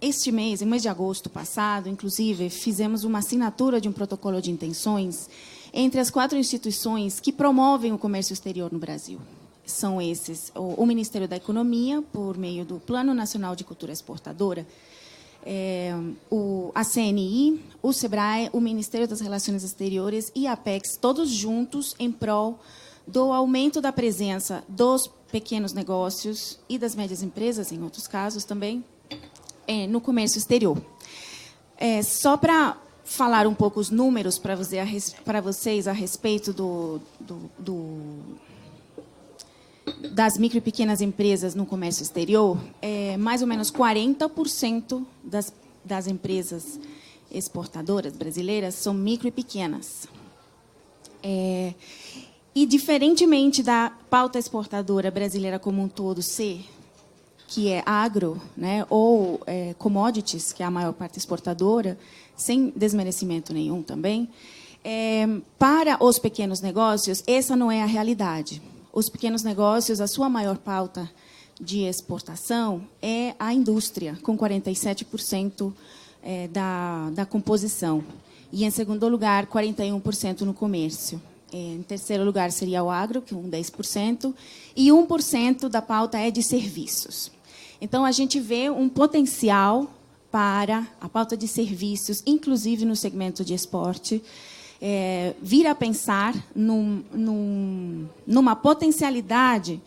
Este mês, em mês de agosto passado, inclusive, fizemos uma assinatura de um protocolo de intenções entre as 4 instituições que promovem o comércio exterior no Brasil. São esses o Ministério da Economia, por meio do Plano Nacional de Cultura Exportadora, a CNI, o SEBRAE, o Ministério das Relações Exteriores e a Apex, todos juntos em prol do aumento da presença dos pequenos negócios e das médias empresas, em outros casos também, no comércio exterior. Só para falar um pouco os números para vocês a respeito das micro e pequenas empresas no comércio exterior, mais ou menos 40% das empresas exportadoras brasileiras são micro e pequenas. E, diferentemente da pauta exportadora brasileira como um todo ser, que é agro, né, ou commodities, que é a maior parte exportadora, sem desmerecimento nenhum também, para os pequenos negócios, essa não é a realidade. Os pequenos negócios, a sua maior pauta de exportação é a indústria, com 47% da composição. E, em segundo lugar, 41% no comércio. Em terceiro lugar, seria o agro, com 10%, e 1% da pauta é de serviços. Então, a gente vê um potencial para a pauta de serviços, inclusive no segmento de esporte, vir a pensar numa potencialidade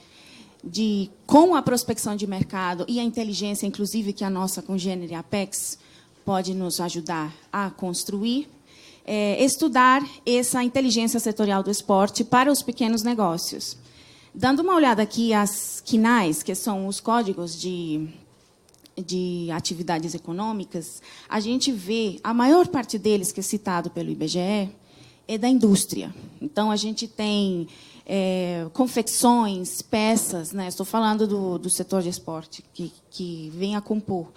de, com a prospecção de mercado e a inteligência, inclusive, que a nossa congênere Apex pode nos ajudar a construir, estudar essa inteligência setorial do esporte para os pequenos negócios. Dando uma olhada aqui às CNAEs, que são os códigos de atividades econômicas, a gente vê a maior parte deles, que é citado pelo IBGE, é da indústria. Então, a gente tem confecções, peças, né? Estou falando do setor de esporte, que vem a compor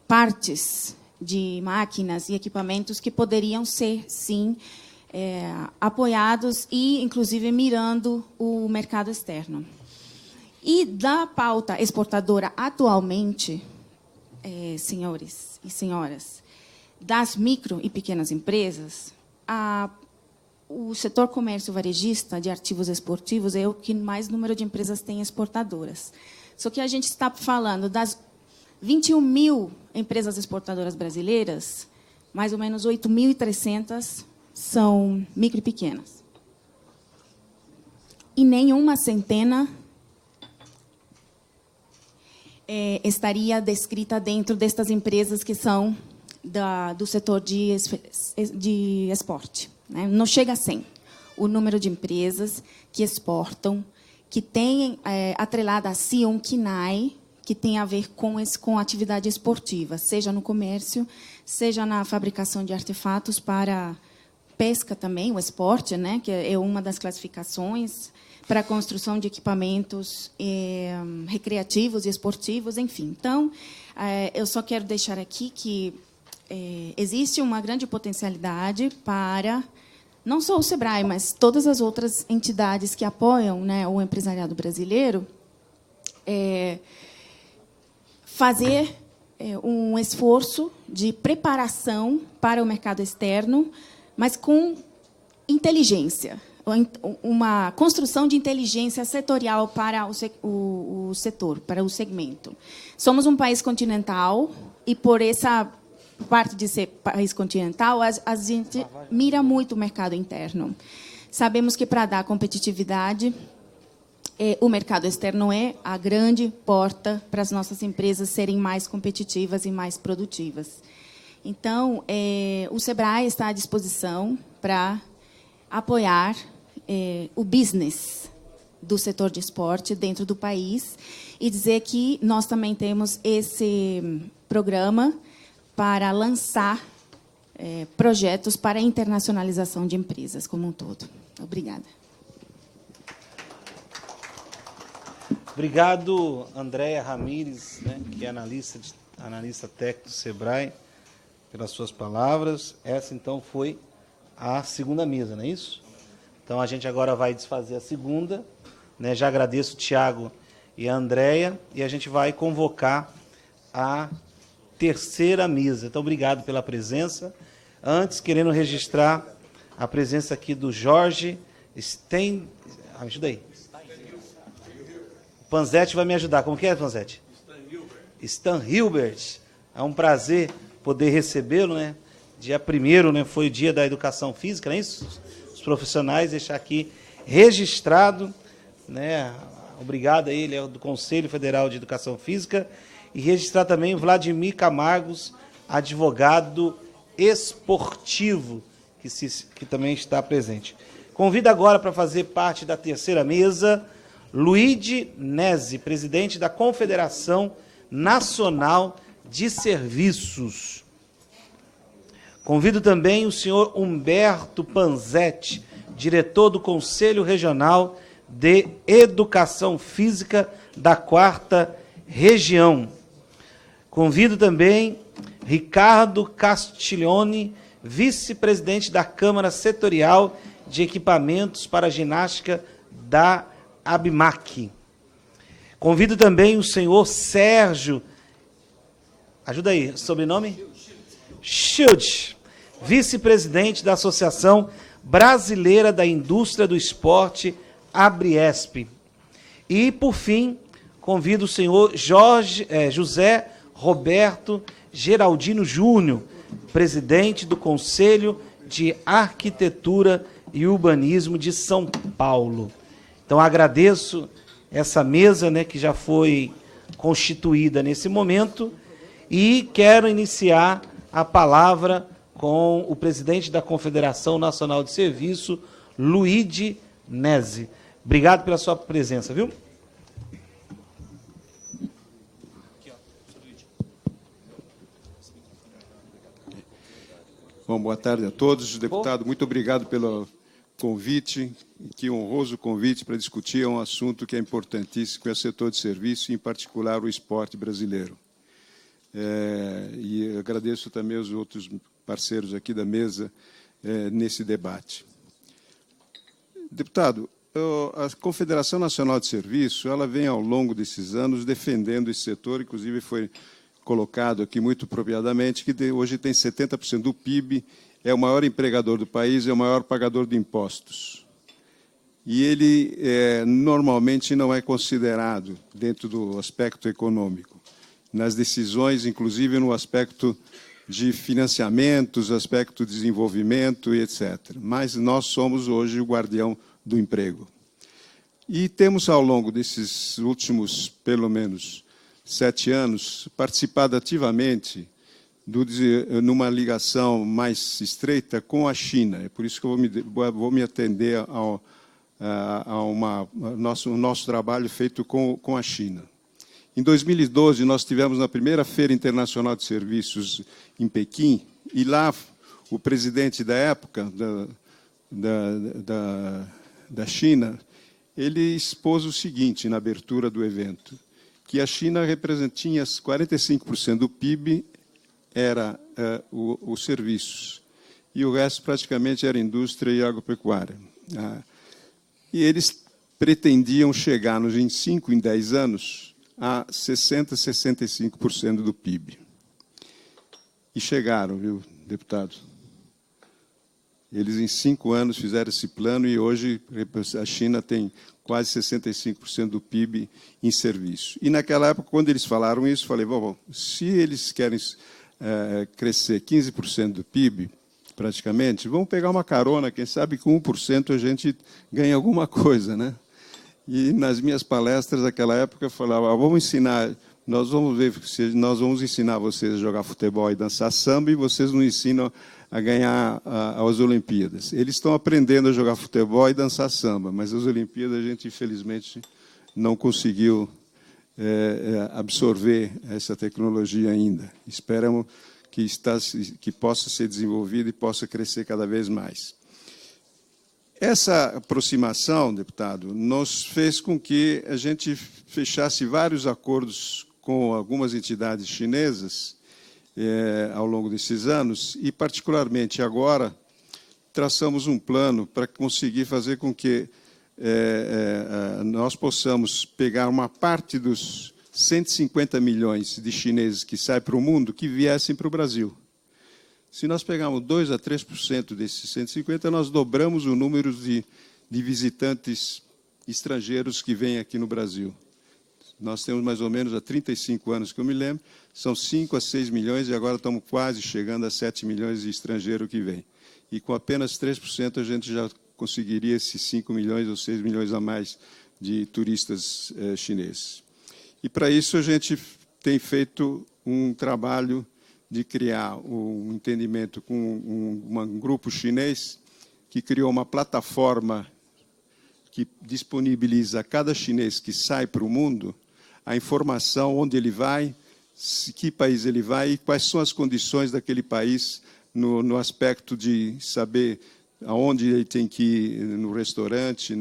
partes de máquinas e equipamentos que poderiam ser, sim, apoiados e, inclusive, mirando o mercado externo. E da pauta exportadora atualmente, senhores e senhoras, das micro e pequenas empresas, o setor comércio varejista de artigos esportivos é o que mais número de empresas tem exportadoras. Só que a gente está falando das 21 mil empresas exportadoras brasileiras, mais ou menos 8.300 são micro e pequenas. E nenhuma centena estaria descrita dentro destas empresas que são do setor de esporte. Né? Não chega a 100 o número de empresas que exportam, que têm atrelada a si um CNAE, que tem a ver com atividade esportiva, seja no comércio, seja na fabricação de artefatos para pesca também, o esporte, né, que é uma das classificações, para a construção de equipamentos recreativos e esportivos, enfim. Então, eu só quero deixar aqui que existe uma grande potencialidade para, não só o SEBRAE, mas todas as outras entidades que apoiam, né, o empresariado brasileiro, fazer um esforço de preparação para o mercado externo, mas com inteligência, uma construção de inteligência setorial para o setor, para o segmento. Somos um país continental e, por essa parte de ser país continental, a gente mira muito o mercado interno. Sabemos que, para dar competitividade, o mercado externo é a grande porta para as nossas empresas serem mais competitivas e mais produtivas. Então, o SEBRAE está à disposição para apoiar o business do setor de esporte dentro do país e dizer que nós também temos esse programa para lançar projetos para a internacionalização de empresas como um todo. Obrigada. Obrigado, Andréia Ramires, né, que é analista técnico do SEBRAE, pelas suas palavras. Essa, então, foi a segunda mesa, não é isso? Então, a gente agora vai desfazer a segunda. Né, já agradeço o Tiago e a Andréia, e a gente vai convocar a terceira mesa. Então, obrigado pela presença. Antes, querendo registrar a presença aqui do Jorge ajuda aí. O Panzetti vai me ajudar. Como que é, Panzetti? Stan Hilbert. É um prazer poder recebê-lo, né? Dia 1º, né, foi o dia da educação física, não é isso? Os profissionais, deixar aqui registrado, né? Obrigado a ele, é do Conselho Federal de Educação Física, e registrar também o Vladimir Camargos, advogado esportivo, que também está presente. Convido agora para fazer parte da terceira mesa Luigi Nesi, presidente da Confederação Nacional de Serviços. Convido também o senhor Humberto Panzetti, diretor do Conselho Regional de Educação Física da 4ª Região. Convido também Ricardo Castiglione, vice-presidente da Câmara Setorial de Equipamentos para Ginástica da ABMAC. Convido também o senhor Sérgio, ajuda aí, sobrenome? Schild, vice-presidente da Associação Brasileira da Indústria do Esporte, ABRIESP. E, por fim, convido o senhor José Roberto Geraldino Júnior, presidente do Conselho de Arquitetura e Urbanismo de São Paulo. Então, agradeço essa mesa, né, que já foi constituída nesse momento, e quero iniciar a palavra com o presidente da Confederação Nacional de Serviço, Luigi Nesi. Obrigado pela sua presença, viu? Bom, boa tarde a todos. Deputado, muito obrigado pelo convite, que honroso convite para discutir um assunto que é importantíssimo, que é o setor de serviço, e, em particular, o esporte brasileiro. E agradeço também aos outros parceiros aqui da mesa nesse debate. Deputado, a Confederação Nacional de Serviço, ela vem ao longo desses anos defendendo esse setor, inclusive foi colocado aqui muito apropriadamente, que hoje tem 70% do PIB, é o maior empregador do país, é o maior pagador de impostos. E ele normalmente não é considerado dentro do aspecto econômico, nas decisões, inclusive no aspecto de financiamentos, aspecto de desenvolvimento e etc. Mas nós somos hoje o guardião do emprego. E temos, ao longo desses últimos, pelo menos, 7 anos, participado ativamente numa ligação mais estreita com a China. É por isso que eu vou me atender ao nosso trabalho feito com a China. Em 2012, nós tivemos na primeira Feira Internacional de Serviços em Pequim, e lá o presidente da época da China, ele expôs o seguinte na abertura do evento, que a China tinha 45% do PIB era os serviços, e o resto praticamente era indústria e agropecuária. E eles pretendiam chegar nos 25, em 10 anos, a 60%, 65% do PIB. E chegaram, viu, deputado? Eles, em 5 anos, fizeram esse plano e hoje a China tem quase 65% do PIB em serviço. E naquela época, quando eles falaram isso, falei, bom, se eles querem crescer 15% do PIB, praticamente, vamos pegar uma carona, quem sabe com 1% a gente ganha alguma coisa, né? E nas minhas palestras, naquela época, eu falava, vamos ensinar, nós vamos ensinar vocês a jogar futebol e dançar samba, e vocês nos ensinam a ganhar as Olimpíadas. Eles estão aprendendo a jogar futebol e dançar samba, mas as Olimpíadas a gente, infelizmente, não conseguiu absorver essa tecnologia ainda. Esperamos que possa ser desenvolvida e possa crescer cada vez mais. Essa aproximação, deputado, nos fez com que a gente fechasse vários acordos com algumas entidades chinesas ao longo desses anos e, particularmente agora, traçamos um plano para conseguir fazer com que nós possamos pegar uma parte dos 150 milhões de chineses que saem para o mundo, que viessem para o Brasil. Se nós pegarmos 2% a 3% desses 150, nós dobramos o número de visitantes estrangeiros que vêm aqui no Brasil. Nós temos mais ou menos há 35 anos que eu me lembro, são 5 a 6 milhões e agora estamos quase chegando a 7 milhões de estrangeiros que vêm. E com apenas 3% a gente já conseguiria esses 5 milhões ou 6 milhões a mais de turistas chineses. E para isso a gente tem feito um trabalho de criar um entendimento com um grupo chinês que criou uma plataforma que disponibiliza a cada chinês que sai para o mundo a informação onde ele vai, que país ele vai e quais são as condições daquele país no aspecto de saber aonde ele tem que ir, no restaurante,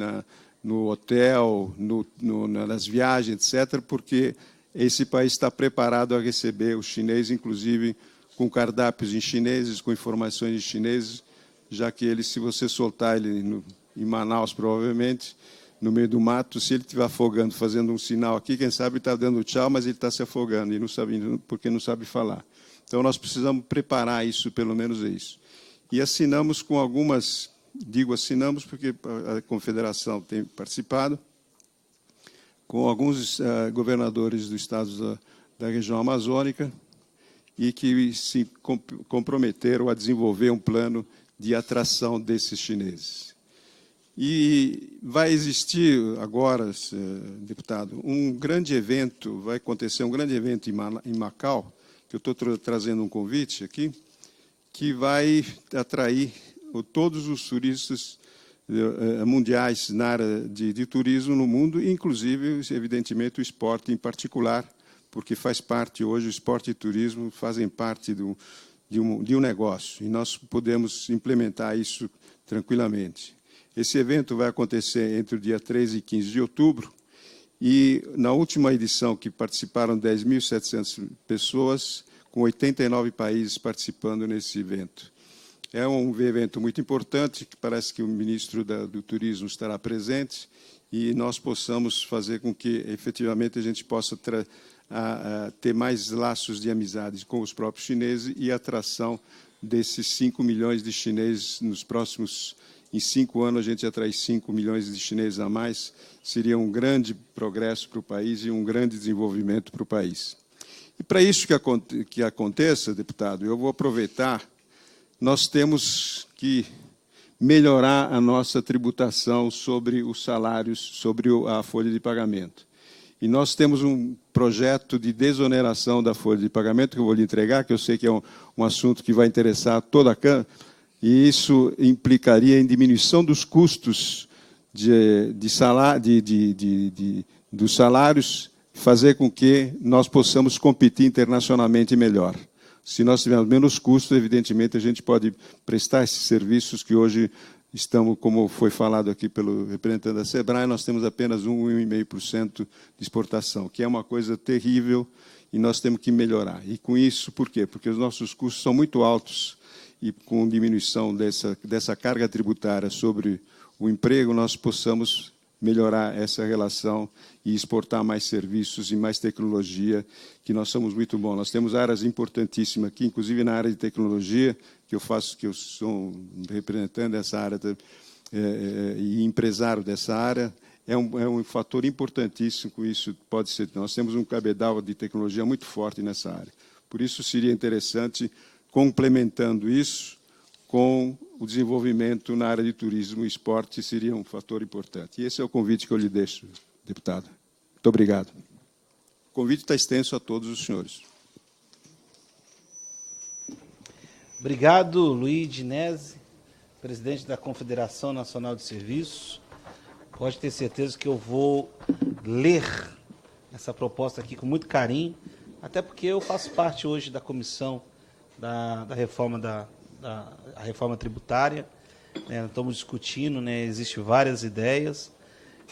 no hotel, nas viagens, etc., porque esse país está preparado a receber o chinês, inclusive com cardápios em chineses, com informações em chineses, já que ele, se você soltar ele em Manaus, provavelmente, no meio do mato, se ele estiver afogando, fazendo um sinal aqui, quem sabe está dando tchau, mas ele está se afogando, e não sabe, porque não sabe falar. Então, nós precisamos preparar isso, pelo menos é isso. E assinamos com algumas, digo assinamos porque a Confederação tem participado, com alguns governadores dos estados da região amazônica e que se comprometeram a desenvolver um plano de atração desses chineses. E vai existir agora, deputado, um grande evento, vai acontecer um grande evento em Macau, que eu estou trazendo um convite aqui, que vai atrair todos os turistas mundiais na área de turismo no mundo, inclusive, evidentemente, o esporte em particular, porque faz parte hoje, o esporte e o turismo fazem parte de um negócio, e nós podemos implementar isso tranquilamente. Esse evento vai acontecer entre o dia 13 e 15 de outubro, e na última edição, que participaram 10.700 pessoas, com 89 países participando nesse evento. É um evento muito importante, que parece que o ministro do Turismo estará presente, e nós possamos fazer com que, efetivamente, a gente possa ter mais laços de amizade com os próprios chineses e a atração desses 5 milhões de chineses nos próximos... Em 5 anos, a gente atrai 5 milhões de chineses a mais, seria um grande progresso para o país e um grande desenvolvimento para o país. E para isso que aconteça, deputado, eu vou aproveitar, nós temos que melhorar a nossa tributação sobre os salários, sobre a folha de pagamento. E nós temos um projeto de desoneração da folha de pagamento, que eu vou lhe entregar, que eu sei que é um assunto que vai interessar toda a Câmara, e isso implicaria em diminuição dos custos dos salários, fazer com que nós possamos competir internacionalmente melhor. Se nós tivermos menos custos, evidentemente, a gente pode prestar esses serviços que hoje estamos, como foi falado aqui pelo representante da SEBRAE, nós temos apenas 1,5% de exportação, que é uma coisa terrível e nós temos que melhorar. E com isso, por quê? Porque os nossos custos são muito altos e com diminuição dessa carga tributária sobre o emprego, nós possamos melhorar essa relação e exportar mais serviços e mais tecnologia, que nós somos muito bons. Nós temos áreas importantíssimas aqui, inclusive na área de tecnologia, que eu sou um representante dessa área e empresário dessa área, é um fator importantíssimo, com isso pode ser. Nós temos um cabedal de tecnologia muito forte nessa área. Por isso seria interessante, complementando isso, com o desenvolvimento na área de turismo e esporte seria um fator importante. E esse é o convite que eu lhe deixo, deputado. Muito obrigado. O convite está extenso a todos os senhores. Obrigado, Luiz Dinese, presidente da Confederação Nacional de Serviços. Pode ter certeza que eu vou ler essa proposta aqui com muito carinho, até porque eu faço parte hoje da comissão da reforma a reforma tributária, né? Estamos discutindo, né? Existem várias ideias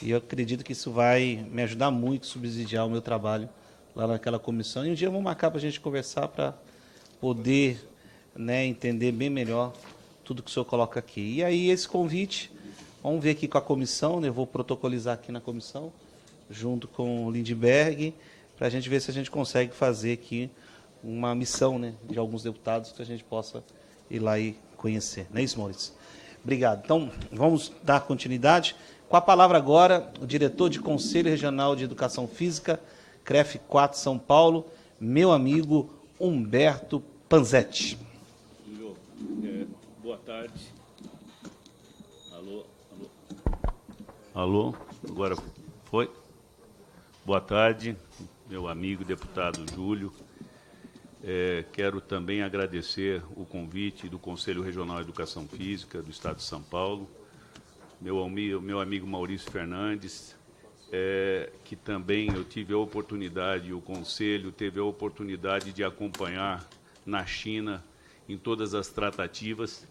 e eu acredito que isso vai me ajudar muito a subsidiar o meu trabalho lá naquela comissão. E um dia vamos marcar para a gente conversar para poder, né, entender bem melhor tudo que o senhor coloca aqui. E aí esse convite, vamos ver aqui com a comissão, né? Eu vou protocolizar aqui na comissão, junto com o Lindbergh, para a gente ver se a gente consegue fazer aqui uma missão, né, de alguns deputados que a gente possa ir lá e conhecer. Não é isso, Maurício? Obrigado. Então, vamos dar continuidade. Com a palavra agora, o diretor de Conselho Regional de Educação Física, CREF 4 São Paulo, meu amigo Humberto Panzetti. Boa tarde. Alô? Alô? Agora foi? Boa tarde, meu amigo deputado Júlio. Quero também agradecer o convite do Conselho Regional de Educação Física do Estado de São Paulo, meu amigo Maurício Fernandes, que também eu tive a oportunidade, o Conselho teve a oportunidade de acompanhar na China em todas as tratativas.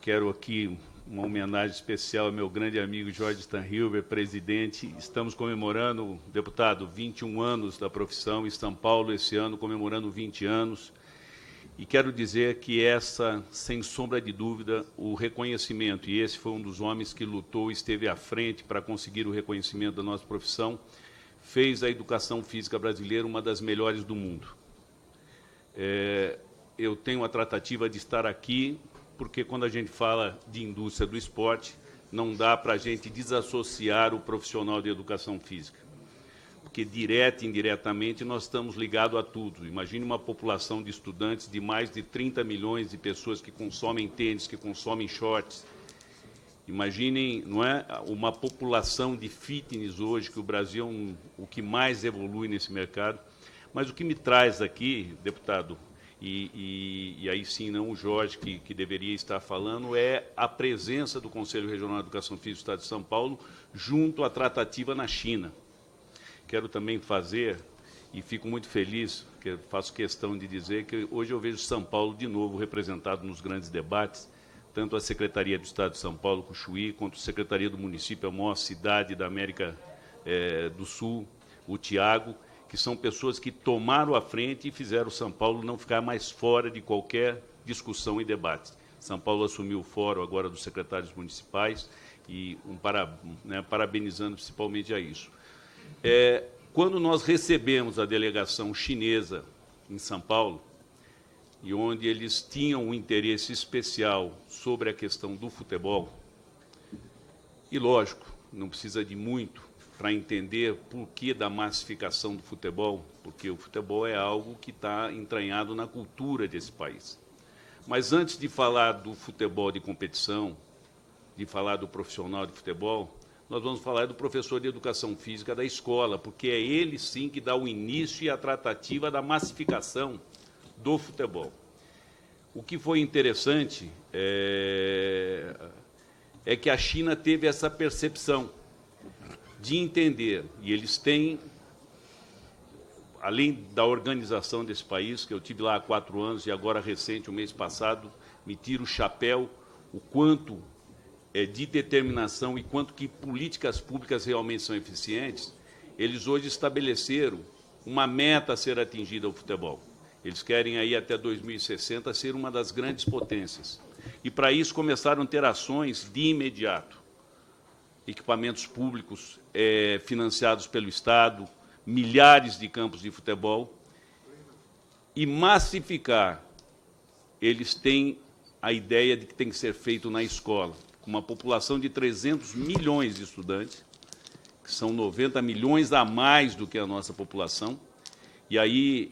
Quero aqui uma homenagem especial ao meu grande amigo Jorge Stanhilber, presidente. Estamos comemorando, deputado, 21 anos da profissão em São Paulo, esse ano comemorando 20 anos. E quero dizer que essa, sem sombra de dúvida, o reconhecimento, e esse foi um dos homens que lutou, esteve à frente para conseguir o reconhecimento da nossa profissão, fez a educação física brasileira uma das melhores do mundo. Eu tenho a tratativa de estar aqui, porque quando a gente fala de indústria do esporte, não dá para a gente desassociar o profissional de educação física. Porque, direta e indiretamente, nós estamos ligados a tudo. Imagine uma população de estudantes de mais de 30 milhões de pessoas que consomem tênis, que consomem shorts. Imaginem, não é, uma população de fitness hoje, que o Brasil é o que mais evolui nesse mercado. Mas o que me traz aqui, deputado, e aí sim, não o Jorge, que deveria estar falando, é a presença do Conselho Regional de Educação Física do Estado de São Paulo junto à tratativa na China. Quero também fazer, e fico muito feliz, que faço questão de dizer que hoje eu vejo São Paulo de novo representado nos grandes debates, tanto a Secretaria do Estado de São Paulo, com o Chuí, quanto a Secretaria do Município, a maior cidade da América do Sul, o Tiago, que são pessoas que tomaram a frente e fizeram São Paulo não ficar mais fora de qualquer discussão e debate. São Paulo assumiu o fórum agora dos secretários municipais e parabenizando principalmente a isso. Quando nós recebemos a delegação chinesa em São Paulo, e onde eles tinham um interesse especial sobre a questão do futebol, e lógico, não precisa de muito para entender por que da massificação do futebol, porque o futebol é algo que está entranhado na cultura desse país. Mas antes de falar do futebol de competição, de falar do profissional de futebol, nós vamos falar do professor de educação física da escola, porque é ele sim que dá o início e a tratativa da massificação do futebol. O que foi interessante é que a China teve essa percepção de entender, e eles têm, além da organização desse país, que eu tive lá há 4 anos e agora recente, o mês passado, me tiro o chapéu, o quanto de determinação e quanto que políticas públicas realmente são eficientes, eles hoje estabeleceram uma meta a ser atingida ao futebol. Eles querem aí até 2060 ser uma das grandes potências. E para isso começaram a ter ações de imediato. Equipamentos públicos financiados pelo Estado, milhares de campos de futebol, e massificar. Eles têm a ideia de que tem que ser feito na escola, com uma população de 300 milhões de estudantes, que são 90 milhões a mais do que a nossa população, e aí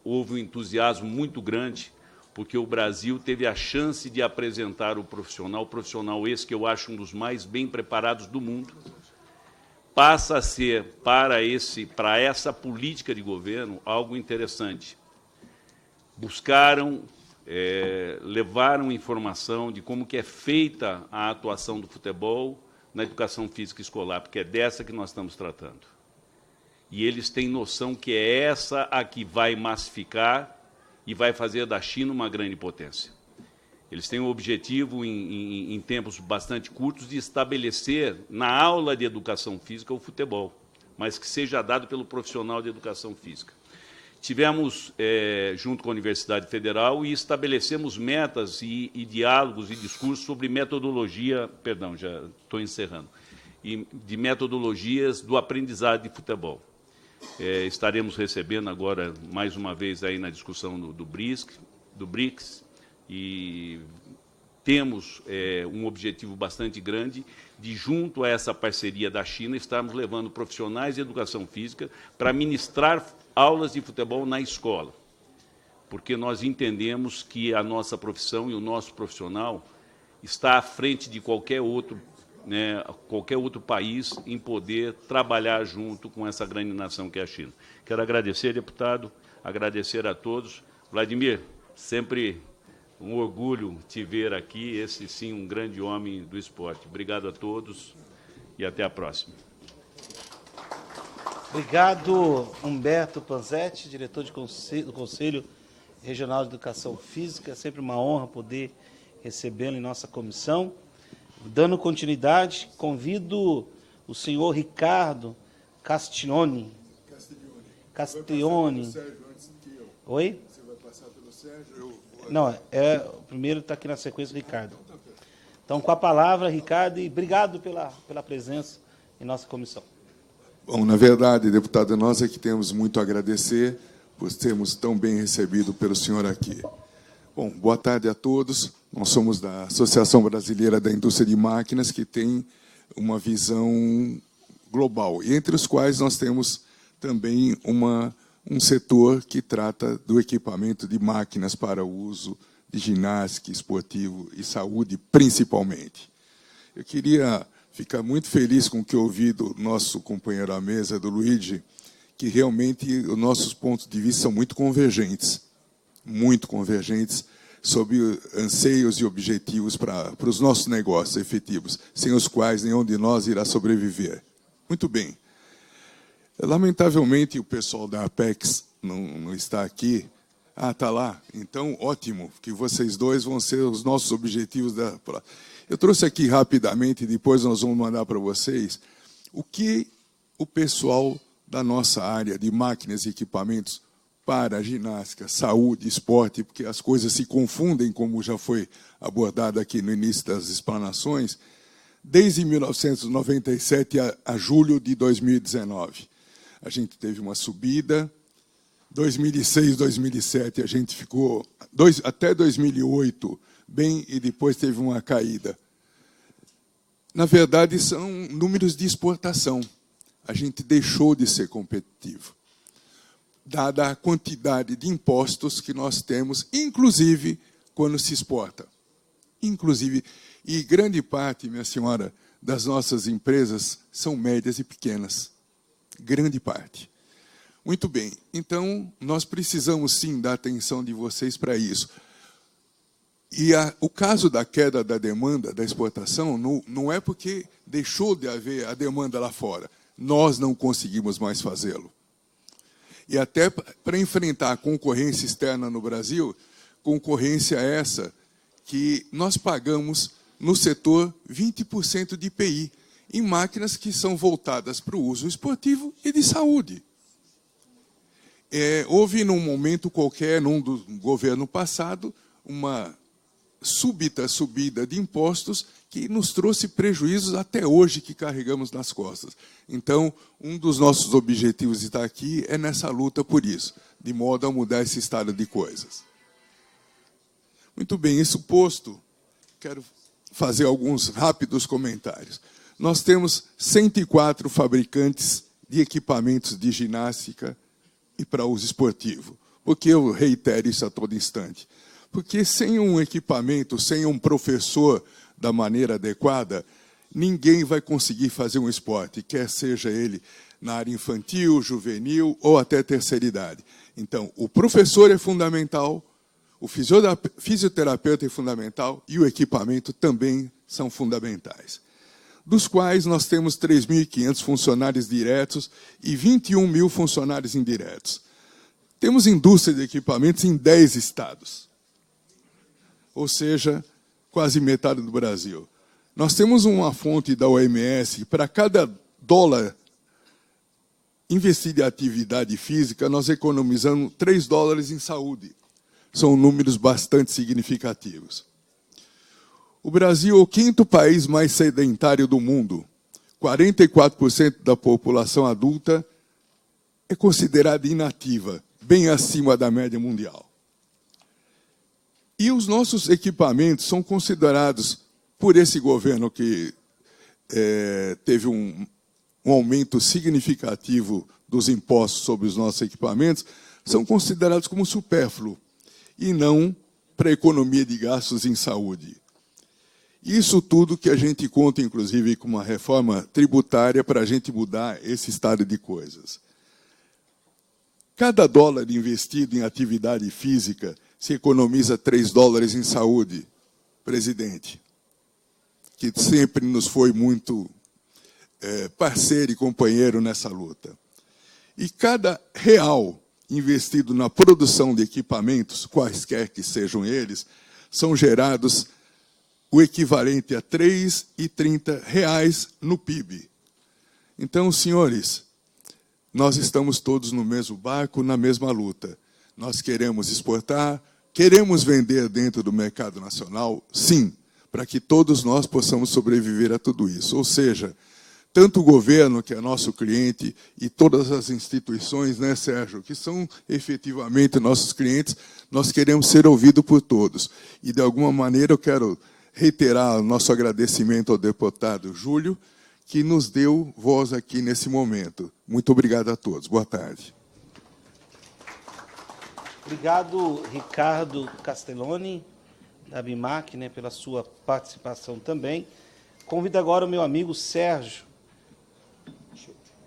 houve um entusiasmo muito grande, porque o Brasil teve a chance de apresentar o profissional esse que eu acho um dos mais bem preparados do mundo, passa a ser, para essa política de governo, algo interessante. Buscaram, levaram informação de como que é feita a atuação do futebol na educação física escolar, porque é dessa que nós estamos tratando. E eles têm noção que é essa a que vai massificar e vai fazer da China uma grande potência. Eles têm o objetivo, em tempos bastante curtos, de estabelecer na aula de educação física o futebol, mas que seja dado pelo profissional de educação física. Tivemos, junto com a Universidade Federal, e estabelecemos metas e diálogos e discursos sobre metodologia, perdão, já estou encerrando, de metodologias do aprendizado de futebol. Estaremos recebendo agora, mais uma vez, aí na discussão do BRICS, e temos um objetivo bastante grande de, junto a essa parceria da China, estarmos levando profissionais de educação física para ministrar aulas de futebol na escola, porque nós entendemos que a nossa profissão e o nosso profissional está à frente de qualquer outro país em poder trabalhar junto com essa grande nação que é a China. Quero agradecer, deputado, agradecer a todos. Vladimir, sempre um orgulho te ver aqui, esse sim, um grande homem do esporte. Obrigado a todos e até a próxima. Obrigado, Humberto Panzetti, diretor do Conselho Regional de Educação Física. É sempre uma honra poder recebê-lo em nossa comissão. Dando continuidade, convido o senhor Ricardo Castiglione. Oi? Você vai passar pelo Sérgio? Não, o primeiro está aqui na sequência, o Ricardo. Então, com a palavra, Ricardo, e obrigado pela presença em nossa comissão. Bom, na verdade, deputado, nós é que temos muito a agradecer por sermos tão bem recebidos pelo senhor aqui. Bom, boa tarde a todos. Nós somos da Associação Brasileira da Indústria de Máquinas, que tem uma visão global, e entre os quais nós temos também um setor que trata do equipamento de máquinas para o uso de ginástica, esportivo e saúde, principalmente. Eu queria ficar muito feliz com o que eu ouvi do nosso companheiro à mesa, do Luigi, que realmente os nossos pontos de vista são muito convergentes sobre anseios e objetivos para os nossos negócios efetivos, sem os quais nenhum de nós irá sobreviver. Muito bem. Lamentavelmente, o pessoal da Apex não está aqui. Ah, está lá? Então, ótimo, que vocês dois vão ser os nossos objetivos. Eu trouxe aqui rapidamente, depois nós vamos mandar para vocês, o que o pessoal da nossa área de máquinas e equipamentos para ginástica, saúde, esporte, porque as coisas se confundem, como já foi abordado aqui no início das explanações, desde 1997 a julho de 2019. A gente teve uma subida, 2006, 2007, a gente ficou, até 2008, bem, e depois teve uma caída. Na verdade, são números de exportação. A gente deixou de ser competitivo, dada a quantidade de impostos que nós temos, inclusive quando se exporta. Inclusive, e grande parte, minha senhora, das nossas empresas são médias e pequenas. Grande parte. Muito bem. Então, nós precisamos, sim, da atenção de vocês para isso. E o caso da queda da demanda, da exportação, não é porque deixou de haver a demanda lá fora. Nós não conseguimos mais fazê-lo. E até para enfrentar a concorrência externa no Brasil, concorrência essa que nós pagamos no setor 20% de IPI, em máquinas que são voltadas para o uso esportivo e de saúde. Houve, num momento qualquer, num do governo passado, uma súbita subida de impostos que nos trouxe prejuízos até hoje que carregamos nas costas. Então, um dos nossos objetivos de estar aqui é nessa luta por isso, de modo a mudar esse estado de coisas. Muito bem, isso posto, quero fazer alguns rápidos comentários. Nós temos 104 fabricantes de equipamentos de ginástica e para uso esportivo. Por que eu reitero isso a todo instante? Porque sem um equipamento, sem um professor da maneira adequada, ninguém vai conseguir fazer um esporte, quer seja ele na área infantil, juvenil ou até terceira idade. Então, o professor é fundamental, o fisioterapeuta é fundamental e o equipamento também são fundamentais. Dos quais nós temos 3.500 funcionários diretos e 21 mil funcionários indiretos. Temos indústria de equipamentos em 10 estados, ou seja, quase metade do Brasil. Nós temos uma fonte da OMS, para cada dólar investido em atividade física, nós economizamos $3 em saúde. São números bastante significativos. O Brasil é o 5º país mais sedentário do mundo. 44% da população adulta é considerada inativa, bem acima da média mundial. E os nossos equipamentos são considerados, por esse governo que teve um aumento significativo dos impostos sobre os nossos equipamentos, são considerados como supérfluo e não para a economia de gastos em saúde. Isso tudo que a gente conta, inclusive, com uma reforma tributária para a gente mudar esse estado de coisas. Cada dólar investido em atividade física se economiza $3 em saúde, presidente, que sempre nos foi muito parceiro e companheiro nessa luta. E cada real investido na produção de equipamentos, quaisquer que sejam eles, são gerados o equivalente a R$ 3,30 no PIB. Então, senhores, nós estamos todos no mesmo barco, na mesma luta. Nós queremos exportar, queremos vender dentro do mercado nacional, sim, para que todos nós possamos sobreviver a tudo isso. Ou seja, tanto o governo, que é nosso cliente, e todas as instituições, né, Sérgio, que são efetivamente nossos clientes, nós queremos ser ouvidos por todos. E, de alguma maneira, eu quero reiterar o nosso agradecimento ao deputado Júlio, que nos deu voz aqui nesse momento. Muito obrigado a todos. Boa tarde. Obrigado, Ricardo Castelloni, da ABIMAC, né, pela sua participação também. Convido agora o meu amigo Sérgio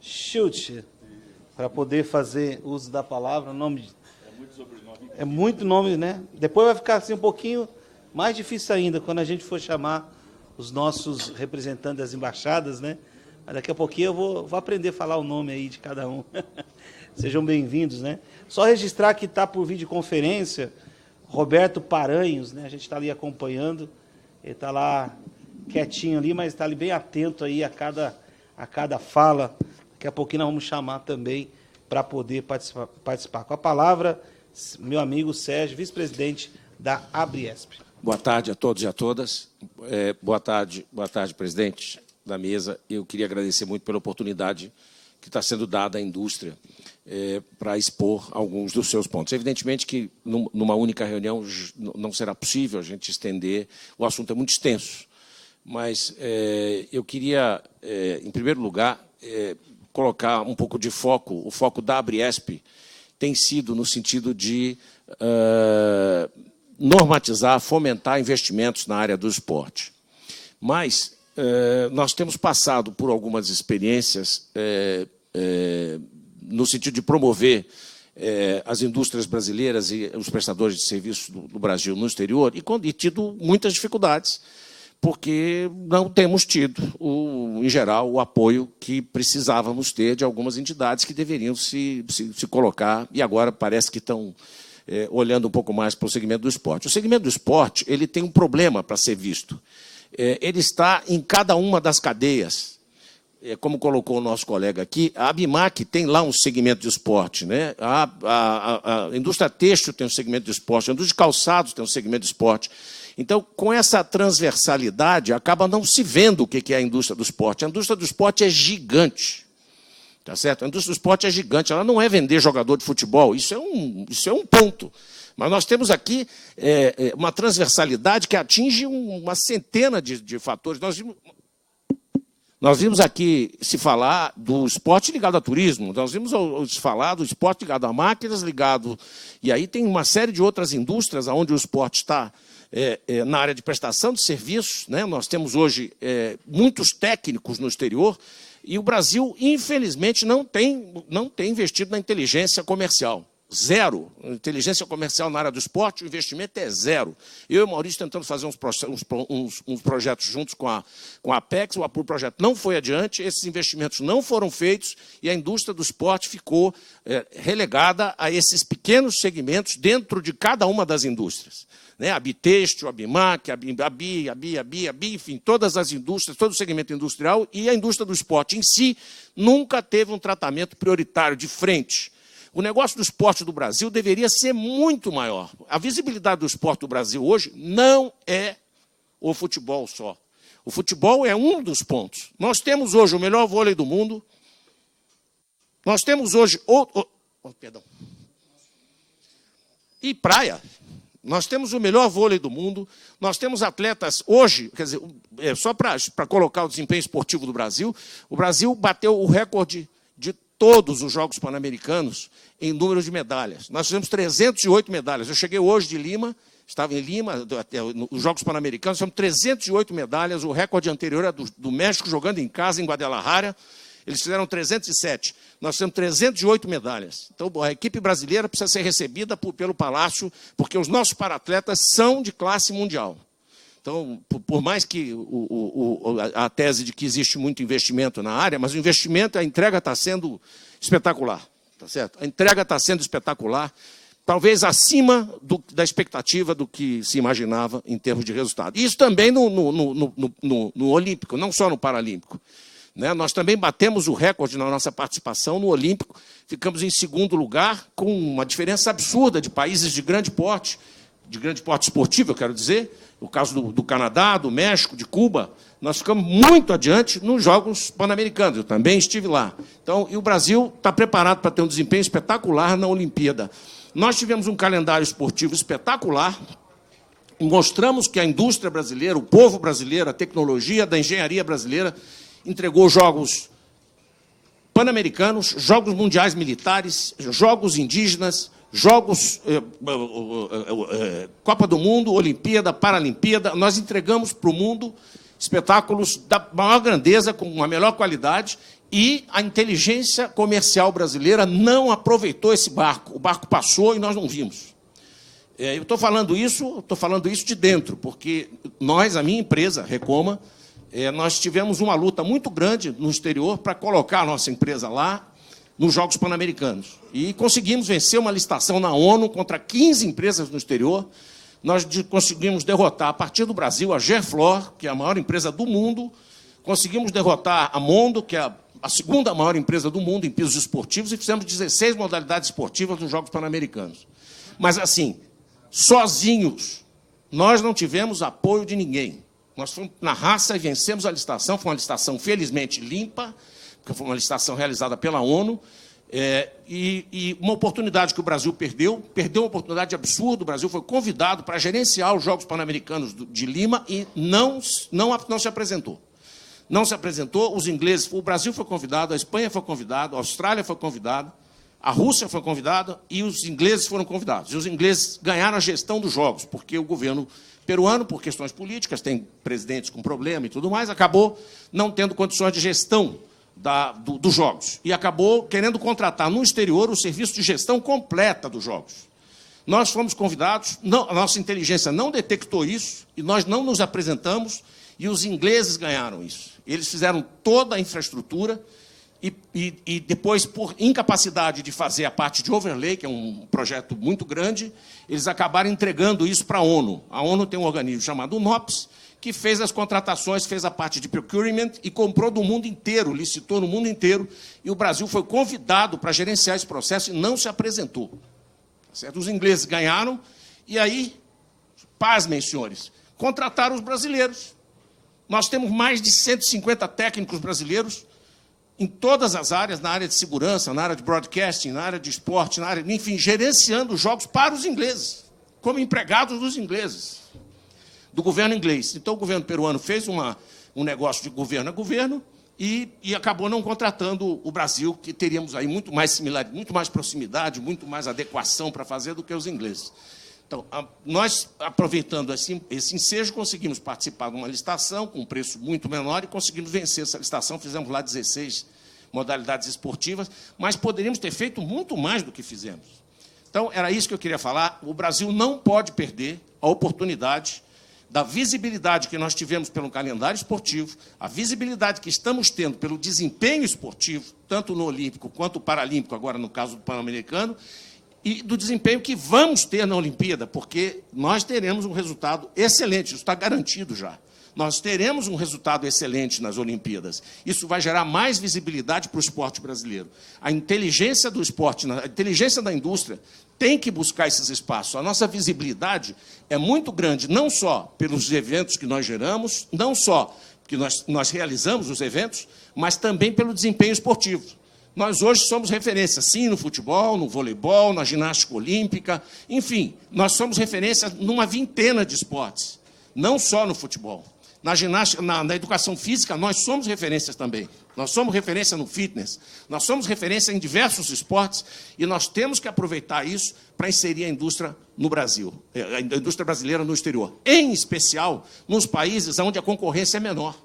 Schultz para poder fazer uso da palavra. É muito nome, né? Depois vai ficar assim um pouquinho mais difícil ainda, quando a gente for chamar os nossos representantes das embaixadas, né? Mas daqui a pouquinho eu vou aprender a falar o nome aí de cada um. Sejam bem-vindos, né? Só registrar que está por videoconferência Roberto Paranhos, né? A gente está ali acompanhando, ele está lá quietinho ali, mas está ali bem atento aí a cada fala. Daqui a pouquinho nós vamos chamar também para poder participar. Com a palavra, meu amigo Sérgio, vice-presidente da Abriesp. Boa tarde a todos e a todas. Boa tarde, presidente da mesa. Eu queria agradecer muito pela oportunidade que está sendo dada à indústria para expor alguns dos seus pontos. Evidentemente que, numa única reunião, não será possível a gente estender, o assunto é muito extenso, mas eu queria, em primeiro lugar, colocar um pouco de foco. O foco da Abriesp tem sido no sentido de normatizar, fomentar investimentos na área do esporte. Mas nós temos passado por algumas experiências no sentido de promover as indústrias brasileiras e os prestadores de serviços do Brasil no exterior e tido muitas dificuldades, porque não temos tido, em geral, o apoio que precisávamos ter de algumas entidades que deveriam se colocar, e agora parece que estão olhando um pouco mais para o segmento do esporte. O segmento do esporte ele tem um problema para ser visto. Ele está em cada uma das cadeias. Como colocou o nosso colega aqui, a ABIMAC tem lá um segmento de esporte, né? A indústria têxtil tem um segmento de esporte, a indústria de calçados tem um segmento de esporte. Então, com essa transversalidade, acaba não se vendo o que é a indústria do esporte. A indústria do esporte é gigante. Tá certo? A indústria do esporte é gigante. Ela não é vender jogador de futebol. Isso é um ponto. Mas nós temos aqui uma transversalidade que atinge uma centena de fatores. Nós vimos aqui se falar do esporte ligado ao turismo, nós vimos se falar do esporte ligado a máquinas, ligado... E aí tem uma série de outras indústrias onde o esporte está na área de prestação de serviços, né? Nós temos hoje muitos técnicos no exterior, e o Brasil, infelizmente, não tem investido na inteligência comercial. Zero. Inteligência comercial na área do esporte, o investimento é zero. Eu e o Maurício tentamos fazer uns projetos juntos com a Apex, o projeto não foi adiante, esses investimentos não foram feitos e a indústria do esporte ficou relegada a esses pequenos segmentos dentro de cada uma das indústrias. Né? A Bitêxtil, a Bimac, a Bi, enfim, todas as indústrias, todo o segmento industrial, e a indústria do esporte em si nunca teve um tratamento prioritário de frente. O negócio do esporte do Brasil deveria ser muito maior. A visibilidade do esporte do Brasil hoje não é o futebol só. O futebol é um dos pontos. Nós temos hoje o melhor vôlei do mundo. Nós temos hoje... perdão. E praia. Nós temos o melhor vôlei do mundo. Nós temos atletas hoje, quer dizer, só para colocar o desempenho esportivo do Brasil, o Brasil bateu o recorde de todos os Jogos Pan-Americanos em número de medalhas. Nós fizemos 308 medalhas. Eu cheguei hoje de Lima, estava em Lima, nos Jogos Pan-Americanos, fizemos 308 medalhas. O recorde anterior era do México, jogando em casa, em Guadalajara. Eles fizeram 307. Nós temos 308 medalhas. Então, a equipe brasileira precisa ser recebida pelo Palácio, porque os nossos paratletas são de classe mundial. Então, por mais que a tese de que existe muito investimento na área, mas o investimento, a entrega está sendo espetacular. Tá certo? A entrega está sendo espetacular, talvez acima da expectativa do que se imaginava em termos de resultado. Isso também no Olímpico, não só no Paralímpico. Né? Nós também batemos o recorde na nossa participação no Olímpico, ficamos em segundo lugar, com uma diferença absurda de países de grande porte esportivo, eu quero dizer, o caso do Canadá, do México, de Cuba, nós ficamos muito adiante nos Jogos Pan-Americanos, eu também estive lá. Então, e o Brasil está preparado para ter um desempenho espetacular na Olimpíada. Nós tivemos um calendário esportivo espetacular, mostramos que a indústria brasileira, o povo brasileiro, a tecnologia da engenharia brasileira, entregou Jogos Pan-Americanos, Jogos Mundiais Militares, Jogos Indígenas, Jogos, Copa do Mundo, Olimpíada, Paralimpíada. Nós entregamos para o mundo espetáculos da maior grandeza, com a melhor qualidade, e a inteligência comercial brasileira não aproveitou esse barco. O barco passou e nós não vimos. Eu estou falando isso de dentro, porque nós, a minha empresa, Recoma, nós tivemos uma luta muito grande no exterior para colocar a nossa empresa lá, nos Jogos Pan-Americanos. E conseguimos vencer uma licitação na ONU contra 15 empresas no exterior. Nós conseguimos derrotar, a partir do Brasil, a Gerflor, que é a maior empresa do mundo. Conseguimos derrotar a Mondo, que é a segunda maior empresa do mundo em pisos esportivos, e fizemos 16 modalidades esportivas nos Jogos Pan-Americanos. Mas, assim, sozinhos, nós não tivemos apoio de ninguém. Nós fomos na raça e vencemos a licitação. Foi uma licitação, felizmente, limpa, porque foi uma licitação realizada pela ONU, e uma oportunidade que o Brasil perdeu uma oportunidade absurda. O Brasil foi convidado para gerenciar os Jogos Pan-Americanos de Lima e não se apresentou. Não se apresentou, os ingleses, o Brasil foi convidado, a Espanha foi convidada, a Austrália foi convidada, a Rússia foi convidada e os ingleses foram convidados. E os ingleses ganharam a gestão dos Jogos, porque o governo peruano, por questões políticas, tem presidentes com problema e tudo mais, acabou não tendo condições de gestão dos Jogos. E acabou querendo contratar no exterior o serviço de gestão completa dos Jogos. Nós fomos convidados, a nossa inteligência não detectou isso, e nós não nos apresentamos, e os ingleses ganharam isso. Eles fizeram toda a infraestrutura, e depois, por incapacidade de fazer a parte de overlay, que é um projeto muito grande, eles acabaram entregando isso para a ONU. A ONU tem um organismo chamado NOPS, que fez as contratações, fez a parte de procurement e comprou do mundo inteiro, licitou no mundo inteiro, e o Brasil foi convidado para gerenciar esse processo e não se apresentou. Certo? Os ingleses ganharam, e aí, pasmem, senhores, contrataram os brasileiros. Nós temos mais de 150 técnicos brasileiros em todas as áreas, na área de segurança, na área de broadcasting, na área de esporte, na área, enfim, gerenciando os jogos para os ingleses, como empregados dos ingleses, do governo inglês. Então, o governo peruano fez um negócio de governo a governo, e acabou não contratando o Brasil, que teríamos aí muito mais similaridade, muito mais proximidade, muito mais adequação para fazer do que os ingleses. Então, nós, aproveitando esse ensejo, conseguimos participar de uma licitação com um preço muito menor e conseguimos vencer essa licitação. Fizemos lá 16 modalidades esportivas, mas poderíamos ter feito muito mais do que fizemos. Então, era isso que eu queria falar. O Brasil não pode perder a oportunidade da visibilidade que nós tivemos pelo calendário esportivo, a visibilidade que estamos tendo pelo desempenho esportivo, tanto no Olímpico quanto no Paralímpico, agora no caso do Pan-Americano, e do desempenho que vamos ter na Olimpíada, porque nós teremos um resultado excelente, isso está garantido já. Nós teremos um resultado excelente nas Olimpíadas. Isso vai gerar mais visibilidade para o esporte brasileiro. A inteligência do esporte, a inteligência da indústria tem que buscar esses espaços. A nossa visibilidade é muito grande, não só pelos eventos que nós geramos, não só porque nós realizamos os eventos, mas também pelo desempenho esportivo. Nós hoje somos referência, sim, no futebol, no voleibol, na ginástica olímpica, enfim, nós somos referência numa vintena de esportes, não só no futebol. Na ginástica, na educação física, nós somos referências também. Nós somos referência no fitness, nós somos referência em diversos esportes e nós temos que aproveitar isso para inserir a indústria no Brasil, a indústria brasileira no exterior, em especial nos países onde a concorrência é menor.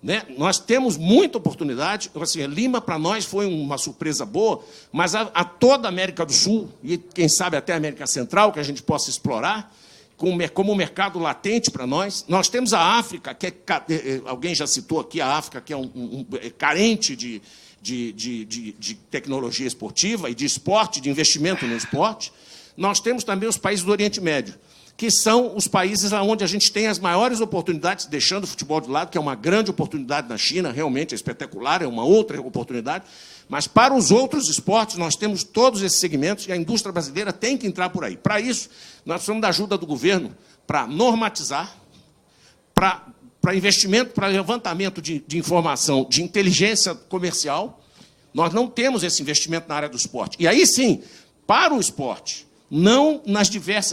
Né? Nós temos muita oportunidade. Assim, Lima, para nós, foi uma surpresa boa, mas a toda a América do Sul, e quem sabe até a América Central, que a gente possa explorar, como um mercado latente para nós. Nós temos a África, que alguém já citou aqui, a África, que é carente de tecnologia esportiva e de esporte, de investimento no esporte. Nós temos também os países do Oriente Médio, que são os países onde a gente tem as maiores oportunidades, deixando o futebol de lado, que é uma grande oportunidade na China, realmente é espetacular, é uma outra oportunidade, mas para os outros esportes nós temos todos esses segmentos e a indústria brasileira tem que entrar por aí. Para isso, nós precisamos da ajuda do governo para normatizar, para investimento, para levantamento de informação, de inteligência comercial. Nós não temos esse investimento na área do esporte. E aí sim, para o esporte, não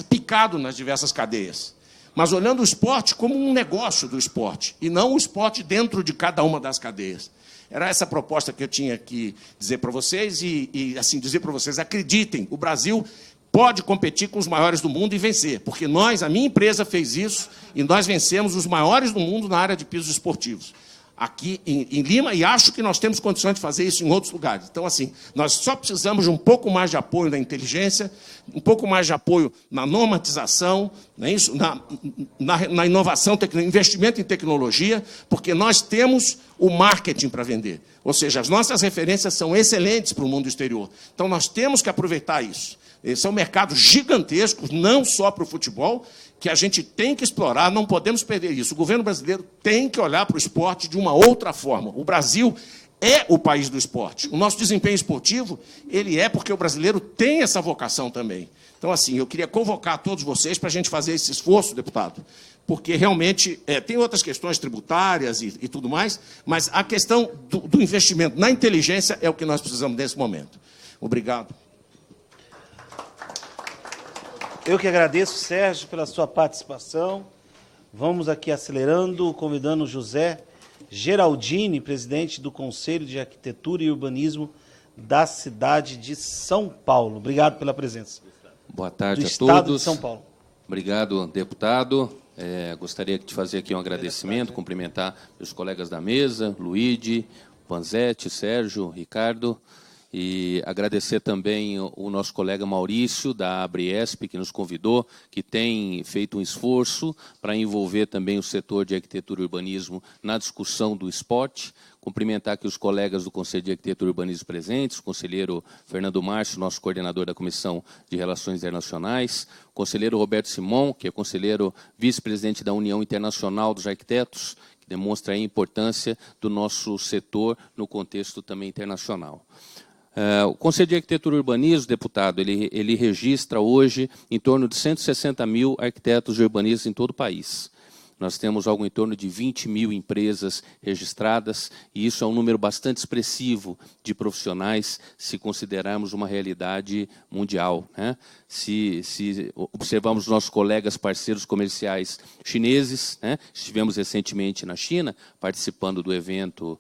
picado nas diversas cadeias, mas olhando o esporte como um negócio do esporte, e não o esporte dentro de cada uma das cadeias. Era essa a proposta que eu tinha que dizer para vocês, e assim, dizer para vocês, acreditem, o Brasil pode competir com os maiores do mundo e vencer, porque a minha empresa fez isso, e nós vencemos os maiores do mundo na área de pisos esportivos. Aqui em Lima, e acho que nós temos condições de fazer isso em outros lugares. Então, assim, nós só precisamos de um pouco mais de apoio na inteligência, um pouco mais de apoio na normatização, na inovação, investimento em tecnologia, porque nós temos o marketing para vender. Ou seja, as nossas referências são excelentes para o mundo exterior. Então, nós temos que aproveitar isso. Esse é um mercado gigantesco, não só para o futebol, que a gente tem que explorar, não podemos perder isso. O governo brasileiro tem que olhar para o esporte de uma outra forma. O Brasil é o país do esporte. O nosso desempenho esportivo, ele é porque o brasileiro tem essa vocação também. Então, assim, eu queria convocar todos vocês para a gente fazer esse esforço, deputado, porque realmente tem outras questões tributárias e tudo mais, mas a questão do investimento na inteligência é o que nós precisamos nesse momento. Obrigado. Eu que agradeço, Sérgio, pela sua participação. Vamos aqui acelerando, convidando o José Geraldini, presidente do Conselho de Arquitetura e Urbanismo da cidade de São Paulo. Obrigado pela presença. Boa tarde a todos. Do Estado de São Paulo. Obrigado, deputado. Gostaria de fazer aqui um agradecimento, cumprimentar os colegas da mesa, Luíde, Vanzetti, Sérgio, Ricardo, e agradecer também o nosso colega Maurício, da Abriesp, que nos convidou, que tem feito um esforço para envolver também o setor de arquitetura e urbanismo na discussão do esporte. Cumprimentar aqui os colegas do Conselho de Arquitetura e Urbanismo presentes, o conselheiro Fernando Márcio, nosso coordenador da Comissão de Relações Internacionais, o conselheiro Roberto Simon, que é conselheiro vice-presidente da União Internacional dos Arquitetos, que demonstra a importância do nosso setor no contexto também internacional. O Conselho de Arquitetura e Urbanismo, deputado, ele registra hoje em torno de 160 mil arquitetos e urbanistas em todo o país. nós temos algo em torno de 20 mil empresas registradas, e isso é um número bastante expressivo de profissionais, se considerarmos uma realidade mundial, né? Se observamos nossos colegas parceiros comerciais chineses, né? Estivemos recentemente na China, participando do evento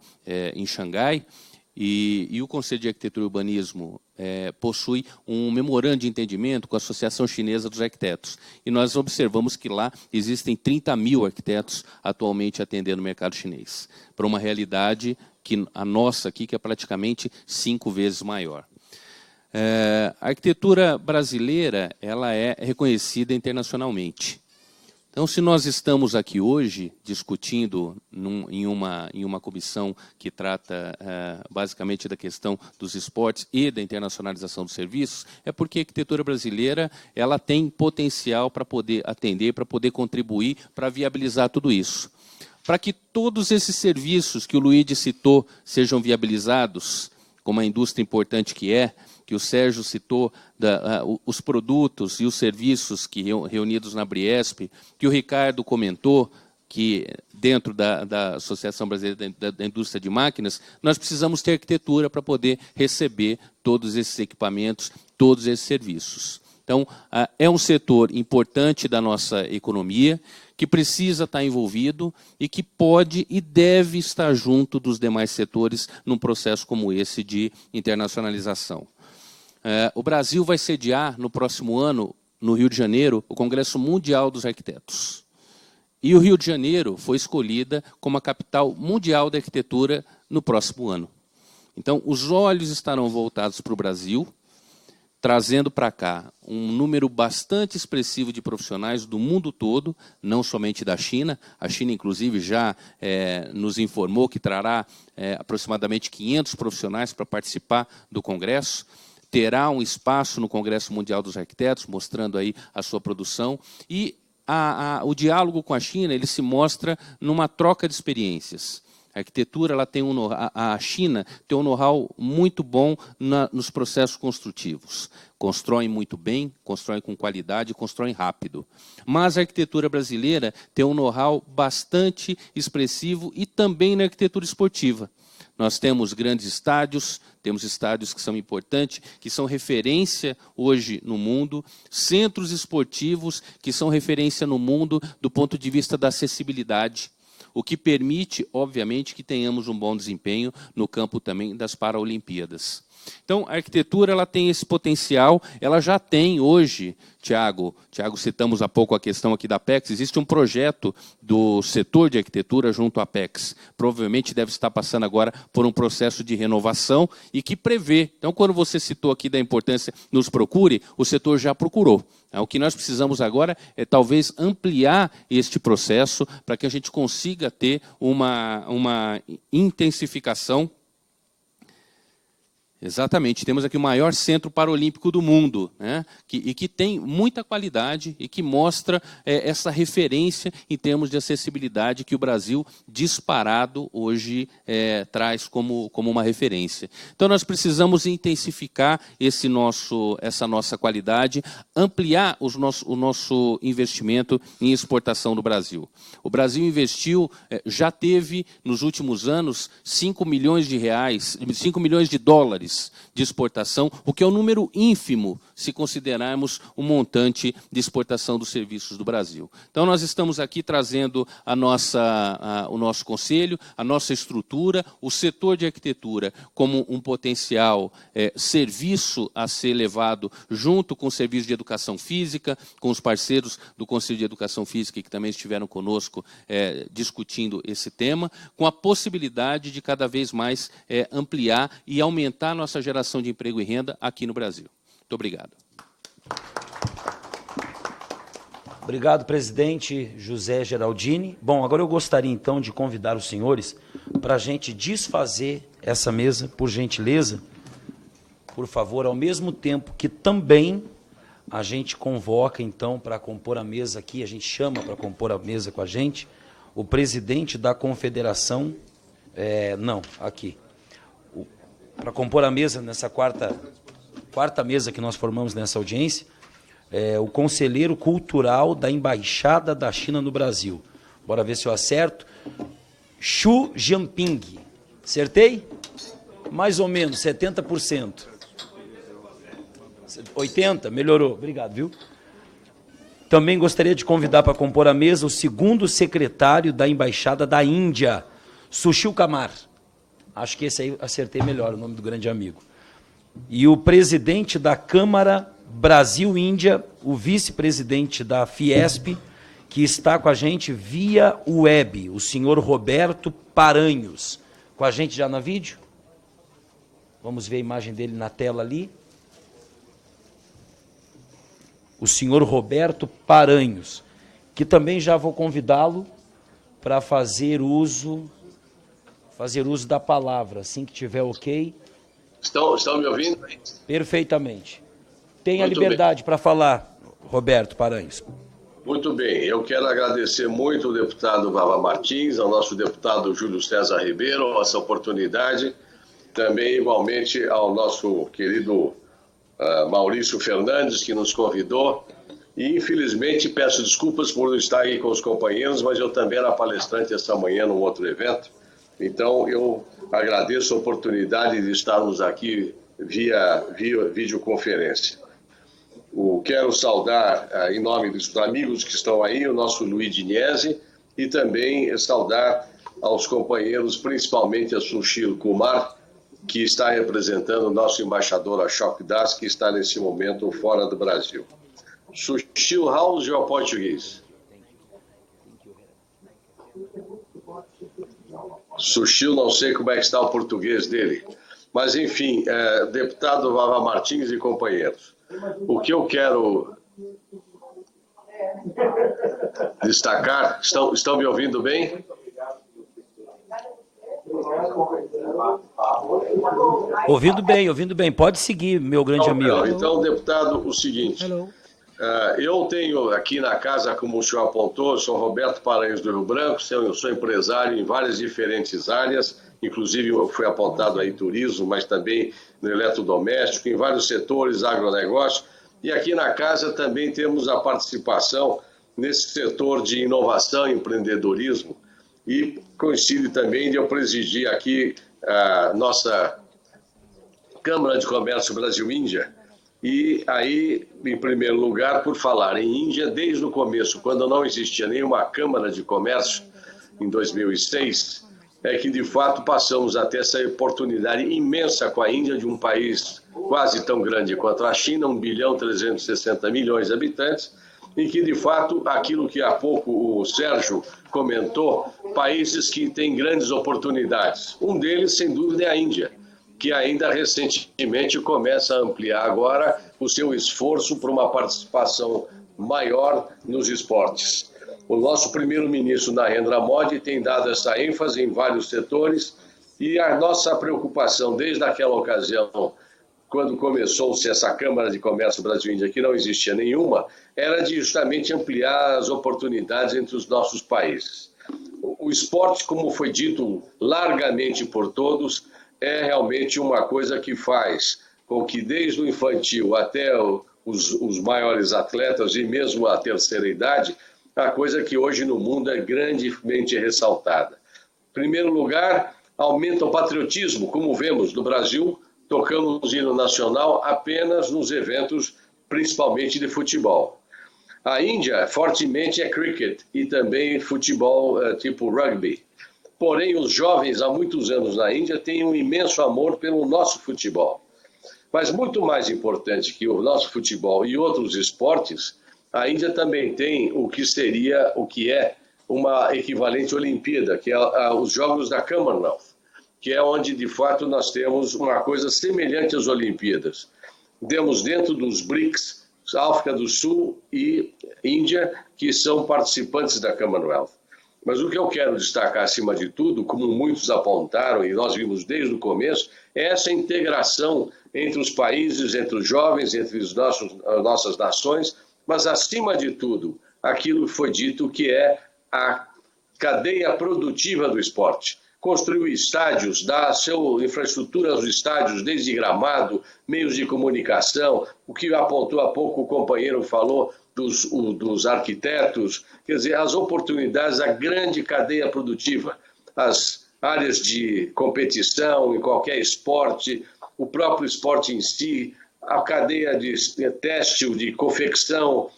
em Xangai, e o Conselho de Arquitetura e Urbanismo possui um memorando de entendimento com a Associação Chinesa dos Arquitetos. E nós observamos que lá existem 30 mil arquitetos atualmente atendendo o mercado chinês, para uma realidade que a nossa aqui, que é praticamente 5 vezes maior. A arquitetura brasileira ela é reconhecida internacionalmente. Então, se nós estamos aqui hoje discutindo em uma comissão que trata basicamente da questão dos esportes e da internacionalização dos serviços, é porque a arquitetura brasileira ela tem potencial para poder atender, para poder contribuir, para viabilizar tudo isso. Para que todos esses serviços que o Luigi citou sejam viabilizados, como a indústria importante que o Sérgio citou, os produtos e os serviços que reunidos na Abriesp, que o Ricardo comentou, que dentro da Associação Brasileira da Indústria de Máquinas, nós precisamos ter arquitetura para poder receber todos esses equipamentos, todos esses serviços. Então, é um setor importante da nossa economia, que precisa estar envolvido e que pode e deve estar junto dos demais setores num processo como esse de internacionalização. O Brasil vai sediar, no próximo ano, no Rio de Janeiro, o Congresso Mundial dos Arquitetos. E o Rio de Janeiro foi escolhida como a capital mundial da arquitetura no próximo ano. Então, os olhos estarão voltados para o Brasil, trazendo para cá um número bastante expressivo de profissionais do mundo todo, não somente da China. A China, inclusive, já nos informou que trará aproximadamente 500 profissionais para participar do Congresso. Terá um espaço no Congresso Mundial dos Arquitetos, mostrando aí a sua produção. E o diálogo com a China ele se mostra numa troca de experiências. A arquitetura, ela tem a China tem um know-how muito bom nos processos construtivos. Constroem muito bem, constroem com qualidade, constroem rápido. Mas a arquitetura brasileira tem um know-how bastante expressivo e também na arquitetura esportiva. Nós temos grandes estádios, temos estádios que são importantes, que são referência hoje no mundo, centros esportivos que são referência no mundo do ponto de vista da acessibilidade, o que permite, obviamente, que tenhamos um bom desempenho no campo também das Paralimpíadas. Então, a arquitetura ela tem esse potencial, ela já tem hoje, Tiago, citamos há pouco a questão aqui da Apex, existe um projeto do setor de arquitetura junto à Apex, provavelmente deve estar passando agora por um processo de renovação e que prevê, então quando você citou aqui da importância, nos procure, o setor já procurou. O que nós precisamos agora é talvez ampliar este processo para que a gente consiga ter uma intensificação. Exatamente, temos aqui o maior centro paralímpico do mundo, né? que tem muita qualidade e que mostra essa referência em termos de acessibilidade que o Brasil, disparado, hoje traz como uma referência. Então, nós precisamos intensificar essa nossa qualidade, ampliar o nosso investimento em exportação do Brasil. O Brasil investiu, já teve, nos últimos anos, 5 milhões de dólares de exportação, o que é um número ínfimo se considerarmos o montante de exportação dos serviços do Brasil. Então, nós estamos aqui trazendo o nosso conselho, a nossa estrutura, o setor de arquitetura como um potencial serviço a ser levado junto com o serviço de educação física, com os parceiros do Conselho de Educação Física que também estiveram conosco discutindo esse tema, com a possibilidade de cada vez mais ampliar e aumentar nossa geração de emprego e renda aqui no Brasil. Muito obrigado. Obrigado, presidente José Geraldini. Bom, agora eu gostaria, então, de convidar os senhores para a gente desfazer essa mesa, por gentileza. Por favor, ao mesmo tempo que também a gente convoca, então, para compor a mesa aqui, a gente chama para compor a mesa com a gente, o presidente da Confederação, para compor a mesa nessa quarta mesa que nós formamos nessa audiência, o conselheiro cultural da Embaixada da China no Brasil, Bora ver se eu acerto. Xu Jinping. Acertei? Mais ou menos, 70%. 80%, melhorou. Obrigado, viu? Também gostaria de convidar para compor a mesa o segundo secretário da Embaixada da Índia, Sushil Kumar. Acho que esse aí acertei melhor, o nome do grande amigo. E o presidente da Câmara Brasil-Índia, o vice-presidente da Fiesp, que está com a gente via web, o senhor Roberto Paranhos. Com a gente já no vídeo? Vamos ver a imagem dele na tela ali. O senhor Roberto Paranhos, que também já vou convidá-lo para fazer uso da palavra, assim que tiver ok. Estão me ouvindo? Perfeitamente. Tenha Muito liberdade para falar, Roberto Paranhos. Muito bem, eu quero agradecer muito ao deputado Vavá Martins, ao nosso deputado Júlio César Ribeiro, essa oportunidade, também igualmente ao nosso querido Maurício Fernandes, que nos convidou, e infelizmente peço desculpas por não estar aí com os companheiros, mas eu também era palestrante esta manhã num outro evento, então eu agradeço a oportunidade de estarmos aqui via videoconferência. Quero saudar, em nome dos amigos que estão aí, o nosso Luiz Diniese, e também saudar aos companheiros, principalmente a Sushil Kumar, que está representando o nosso embaixador Ashok Das, que está nesse momento fora do Brasil. Sushil, how's your português? Sushil, não sei como é que está o português dele. Mas, enfim, deputado Vavá Martins e companheiros, o que eu quero destacar, estão me ouvindo bem? Ouvindo bem. Pode seguir, meu grande amigo. Então, deputado, o seguinte, eu tenho aqui na casa, como o senhor apontou, eu sou Roberto Paranhos do Rio Branco, eu sou empresário em várias diferentes áreas, inclusive eu fui apontado aí turismo, mas também no eletrodoméstico, em vários setores, agronegócio, e aqui na casa também temos a participação nesse setor de inovação e empreendedorismo, e coincide também de eu presidir aqui a nossa Câmara de Comércio Brasil-Índia, e aí, em primeiro lugar, por falar em Índia, desde o começo, quando não existia nenhuma Câmara de Comércio, em 2006, é que de fato passamos a ter essa oportunidade imensa com a Índia, de um país quase tão grande quanto a China, 1.360 bilhões de habitantes, em que de fato, aquilo que há pouco o Sérgio comentou, países que têm grandes oportunidades. Um deles, sem dúvida, é a Índia, que ainda recentemente começa a ampliar agora o seu esforço para uma participação maior nos esportes. O nosso primeiro-ministro Narendra Modi tem dado essa ênfase em vários setores, e a nossa preocupação desde aquela ocasião, quando começou-se essa Câmara de Comércio Brasil-Índia, que não existia nenhuma, era de justamente ampliar as oportunidades entre os nossos países. O esporte, como foi dito largamente por todos, é realmente uma coisa que faz com que desde o infantil até os maiores atletas e mesmo a terceira idade, a coisa que hoje no mundo é grandemente ressaltada. Em primeiro lugar, aumenta o patriotismo, como vemos no Brasil, tocamos o hino nacional apenas nos eventos, principalmente de futebol. A Índia, fortemente, é cricket e também futebol tipo rugby. Porém, os jovens, há muitos anos na Índia, têm um imenso amor pelo nosso futebol. Mas muito mais importante que o nosso futebol e outros esportes, a Índia também tem o que é uma equivalente Olimpíada, que é os Jogos da Commonwealth, que é onde, de fato, nós temos uma coisa semelhante às Olimpíadas. Temos dentro dos BRICS, África do Sul e Índia, que são participantes da Commonwealth. Mas o que eu quero destacar, acima de tudo, como muitos apontaram, e nós vimos desde o começo, é essa integração entre os países, entre os jovens, entre as nossas nações, mas, acima de tudo, aquilo que foi dito que é a cadeia produtiva do esporte. construiu estádios, dá a sua infraestrutura aos estádios, desde gramado, meios de comunicação, o que apontou há pouco o companheiro falou dos arquitetos, quer dizer, as oportunidades, a grande cadeia produtiva, as áreas de competição em qualquer esporte, o próprio esporte em si, a cadeia de têxtil, de confecção,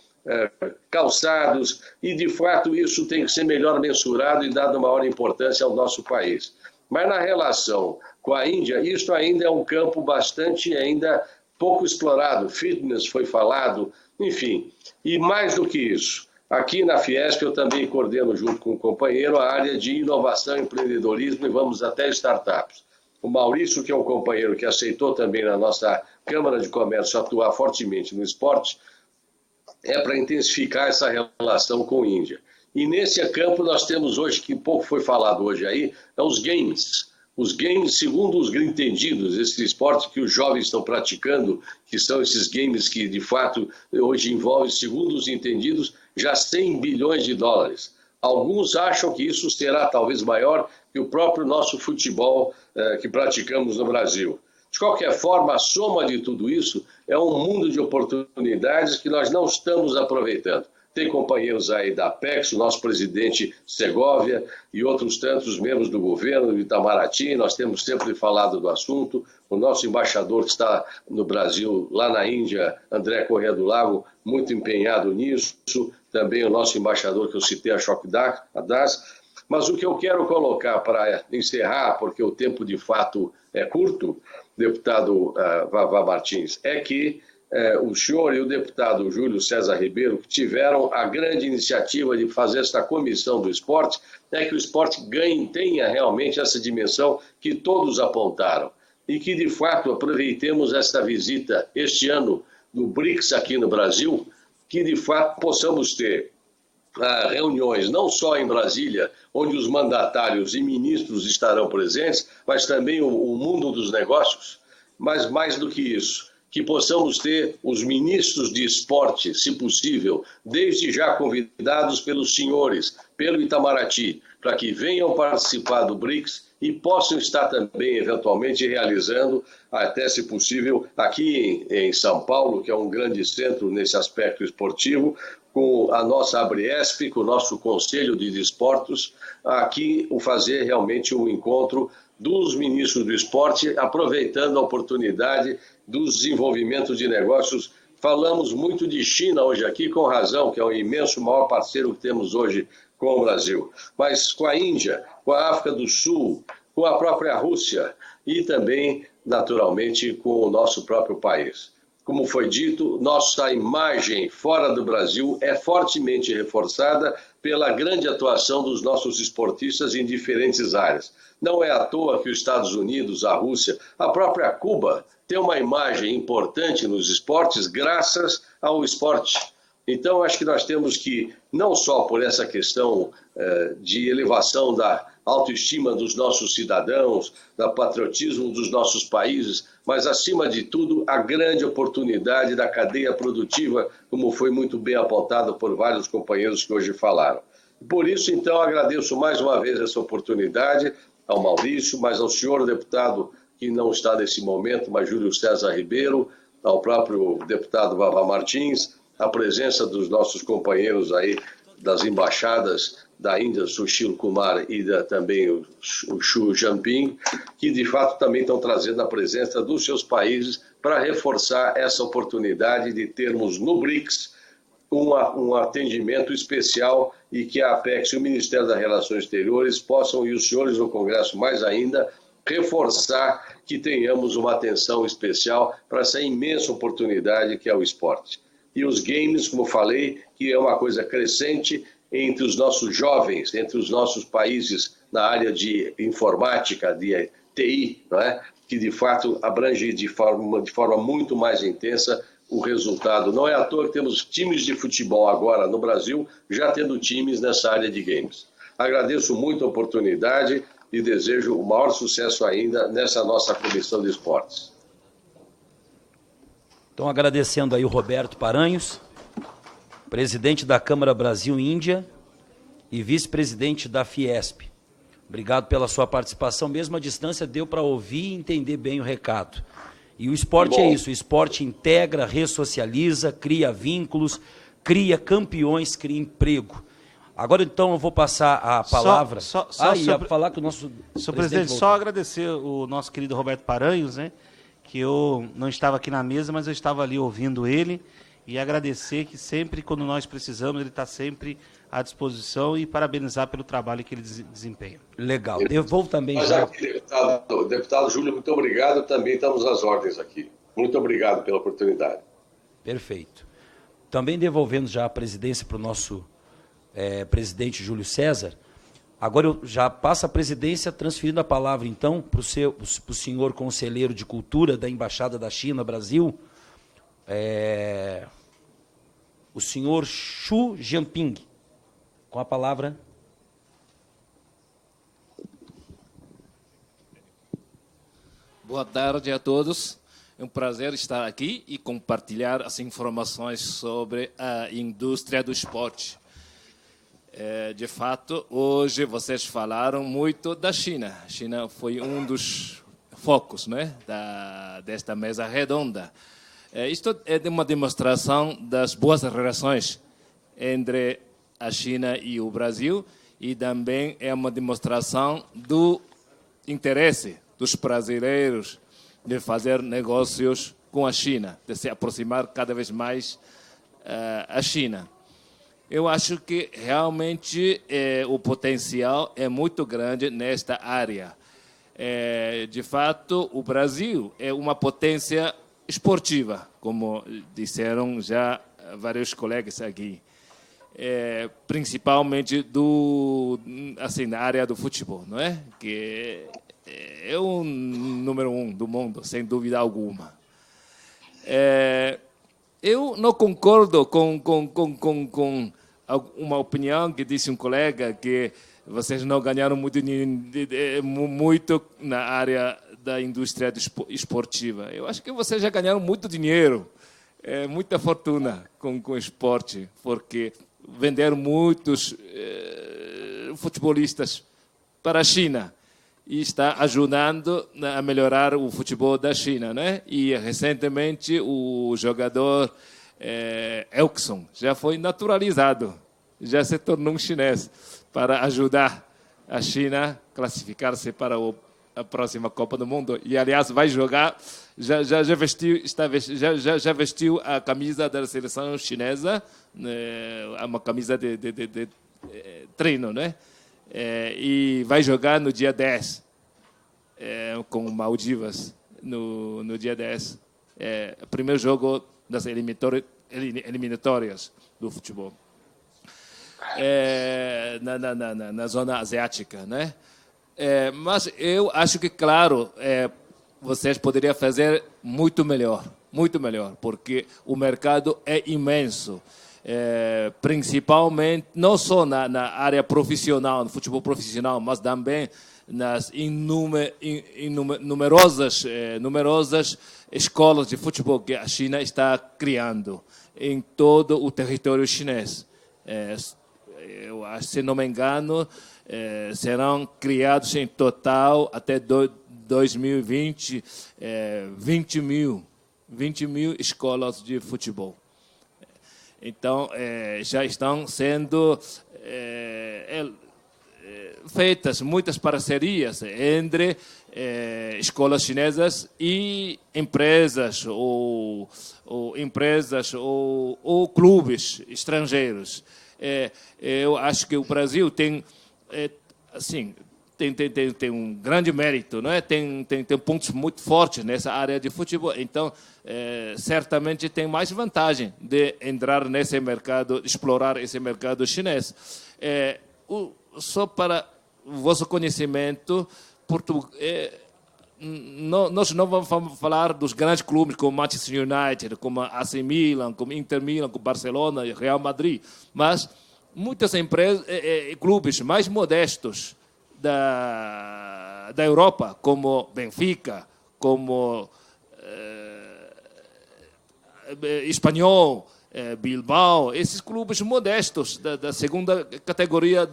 calçados, e de fato isso tem que ser melhor mensurado e dado maior importância ao nosso país. Mas na relação com a Índia, isso ainda é um campo bastante ainda pouco explorado, fitness foi falado, enfim. E mais do que isso, aqui na Fiesp eu também coordeno junto com o companheiro a área de inovação e empreendedorismo e vamos até startups. O Maurício, que é um companheiro que aceitou também na nossa Câmara de Comércio atuar fortemente no esporte, é para intensificar essa relação com a Índia. E nesse campo nós temos hoje, que pouco foi falado hoje aí, é os games. Os games, segundo os entendidos, esse esporte que os jovens estão praticando, que são esses games que de fato hoje envolvem, segundo os entendidos, já 100 bilhões de dólares. Alguns acham que isso será talvez maior que o próprio nosso futebol que praticamos no Brasil. De qualquer forma, a soma de tudo isso é um mundo de oportunidades que nós não estamos aproveitando. Tem companheiros aí da Apex, o nosso presidente Segovia e outros tantos membros do governo do Itamaraty, nós temos sempre falado do assunto. O nosso embaixador que está no Brasil, lá na Índia, André Corrêa do Lago, muito empenhado nisso. Também o nosso embaixador que eu citei, a Das. Mas o que eu quero colocar para encerrar, porque o tempo de fato é curto, deputado Vavá Martins, é que o senhor e o deputado Júlio César Ribeiro, que tiveram a grande iniciativa de fazer esta comissão do esporte, é que o esporte tenha realmente essa dimensão que todos apontaram. E que, de fato, aproveitemos esta visita este ano do BRICS aqui no Brasil, que, de fato, possamos ter reuniões, não só em Brasília, onde os mandatários e ministros estarão presentes, mas também o mundo dos negócios, mas mais do que isso, que possamos ter os ministros de esporte, se possível, desde já convidados pelos senhores, pelo Itamaraty, para que venham participar do BRICS e possam estar também, eventualmente, realizando, até se possível, aqui em São Paulo, que é um grande centro nesse aspecto esportivo, com a nossa Abriesp, com o nosso Conselho de Desportos, aqui fazer realmente um encontro dos ministros do esporte, aproveitando a oportunidade dos desenvolvimentos de negócios. Falamos muito de China hoje aqui, com razão, que é o imenso maior parceiro que temos hoje com o Brasil, mas com a Índia, com a África do Sul, com a própria Rússia e também, naturalmente, com o nosso próprio país. Como foi dito, nossa imagem fora do Brasil é fortemente reforçada pela grande atuação dos nossos esportistas em diferentes áreas. Não é à toa que os Estados Unidos, a Rússia, a própria Cuba tem uma imagem importante nos esportes graças ao esporte. Então, acho que nós temos que, não só por essa questão de elevação da autoestima dos nossos cidadãos, do patriotismo dos nossos países, mas, acima de tudo, a grande oportunidade da cadeia produtiva, como foi muito bem apontado por vários companheiros que hoje falaram. Por isso, então, agradeço mais uma vez essa oportunidade ao Maurício, mas ao senhor deputado, que não está nesse momento, mas Júlio César Ribeiro, ao próprio deputado Vavá Martins, a presença dos nossos companheiros aí das embaixadas da Índia, Sushil Kumar, e também o Xu Jinping, que de fato também estão trazendo a presença dos seus países para reforçar essa oportunidade de termos no BRICS um atendimento especial e que a Apex e o Ministério das Relações Exteriores possam, e os senhores no Congresso mais ainda, reforçar que tenhamos uma atenção especial para essa imensa oportunidade que é o esporte. E os games, como falei, que é uma coisa crescente entre os nossos jovens, entre os nossos países na área de informática, de TI, não é? Que de fato abrange de forma muito mais intensa o resultado. Não é à toa que temos times de futebol agora no Brasil, já tendo times nessa área de games. Agradeço muito a oportunidade e desejo o maior sucesso ainda nessa nossa comissão de esportes. Então, agradecendo aí o Roberto Paranhos, presidente da Câmara Brasil-Índia e vice-presidente da Fiesp. Obrigado pela sua participação. Mesmo à distância, deu para ouvir e entender bem o recado. E o esporte é isso, o esporte integra, ressocializa, cria vínculos, cria campeões, cria emprego. Agora, então, eu vou passar a palavra... ia falar que o nosso senhor presidente, só agradecer o nosso querido Roberto Paranhos, né, que eu não estava aqui na mesa, mas eu estava ali ouvindo ele, e agradecer que sempre, quando nós precisamos, ele está sempre à disposição, e parabenizar pelo trabalho que ele desempenha. Legal. Eu vou também... Mas aqui, deputado Júlio, muito obrigado. Também estamos às ordens aqui. Muito obrigado pela oportunidade. Perfeito. Também devolvendo já a presidência para o nosso presidente Júlio César, agora eu já passo a presidência transferindo a palavra, então, para o senhor conselheiro de Cultura da Embaixada da China, Brasil, o senhor Xu Jianping. Com a palavra. Boa tarde a todos. É um prazer estar aqui e compartilhar as informações sobre a indústria do esporte. De fato, hoje vocês falaram muito da China. A China foi um dos focos, né, desta mesa redonda. Isto é uma demonstração das boas relações entre a China e o Brasil, e também é uma demonstração do interesse dos brasileiros de fazer negócios com a China, de se aproximar cada vez mais à China. Eu acho que realmente o potencial é muito grande nesta área. De fato, o Brasil é uma potência esportiva, como disseram já vários colegas aqui, principalmente na área do futebol, não é? Que é o número 1 do mundo, sem dúvida alguma. Eu não concordo com uma opinião que disse um colega que vocês não ganharam muito na área da indústria esportiva. Eu acho que vocês já ganharam muito dinheiro, muita fortuna com o esporte, porque venderam muitos futebolistas para a China e está ajudando a melhorar o futebol da China, né? E recentemente o jogador Elkson já foi naturalizado, já se tornou um chinês para ajudar a China a classificar-se para a próxima Copa do Mundo. E aliás vai jogar, já vestiu a camisa da seleção chinesa, uma camisa de treino, né? E vai jogar no dia 10 com Maldivas, no dia 10. O primeiro jogo das eliminatórias do futebol. Na zona asiática, né? Mas eu acho que, claro, vocês poderiam fazer muito melhor, porque o mercado é imenso. Principalmente, não só na área profissional, no futebol profissional, mas também nas numerosas escolas de futebol que a China está criando em todo o território chinês. Eu acho, se não me engano, serão criados em total até 2020 20 mil escolas de futebol. Então, já estão sendo feitas muitas parcerias entre escolas chinesas e empresas ou clubes estrangeiros. Eu acho que o Brasil tem um grande mérito, não é? Tem pontos muito fortes nessa área de futebol. Então, certamente tem mais vantagem de entrar nesse mercado, explorar esse mercado chinês. Só para o vosso conhecimento, nós não vamos falar dos grandes clubes como Manchester United, como AC Milan, como Inter Milan, como Barcelona e Real Madrid, mas muitas empresas, clubes mais modestos da Europa, como Benfica, como Espanhol, Bilbao, esses clubes modestos da segunda categoria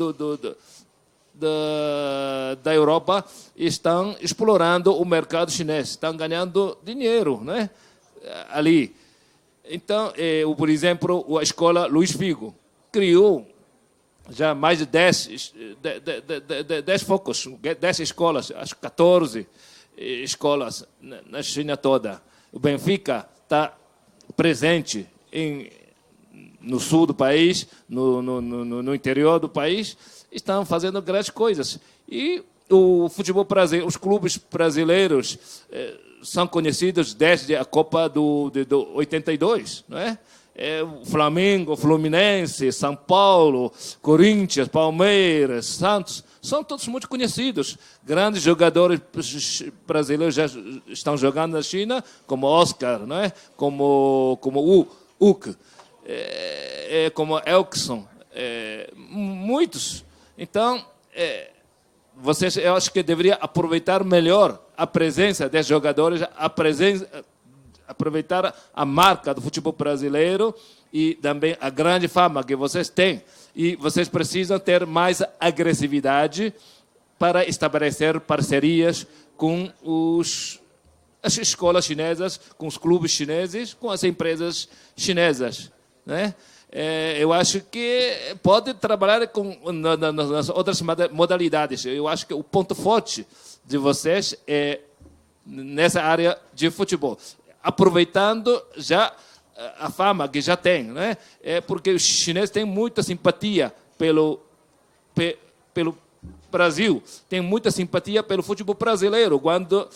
da Europa estão explorando o mercado chinês, estão ganhando dinheiro, né? Ali. Então, por exemplo, a escola Luiz Figo criou já mais de 10 focos, 10 escolas, acho 14 escolas na China toda. O Benfica está presente no sul do país, no interior do país, estão fazendo grandes coisas. E o futebol brasileiro, os clubes brasileiros são conhecidos desde a Copa de 82, não é? Flamengo, Fluminense, São Paulo, Corinthians, Palmeiras, Santos, são todos muito conhecidos. Grandes jogadores brasileiros já estão jogando na China, como Oscar, não é? Como Uc, como Elkson, muitos. Então, eu acho que deveria aproveitar melhor a presença desses jogadores, aproveitar a marca do futebol brasileiro e também a grande fama que vocês têm. E vocês precisam ter mais agressividade para estabelecer parcerias com as escolas chinesas, com os clubes chineses, com as empresas chinesas, né? Eu acho que pode trabalhar nas outras modalidades. Eu acho que o ponto forte de vocês é nessa área de futebol, aproveitando já a fama que já tem, né? Porque os chineses têm muita simpatia pelo Brasil, têm muita simpatia pelo futebol brasileiro. Quando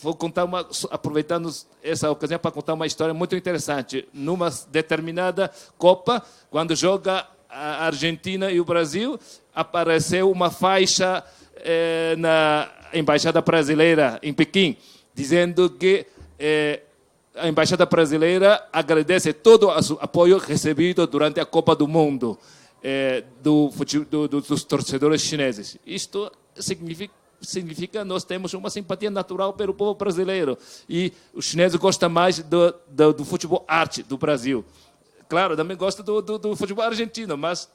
vou contar aproveitando essa ocasião para contar uma história muito interessante. Numa determinada Copa, quando joga a Argentina e o Brasil, apareceu uma faixa na Embaixada Brasileira em Pequim, dizendo que a Embaixada Brasileira agradece todo o apoio recebido durante a Copa do Mundo dos torcedores chineses. Isto significa nós temos uma simpatia natural pelo povo brasileiro e os chineses gostam mais do futebol arte do Brasil. Claro, também gostam do futebol argentino, mas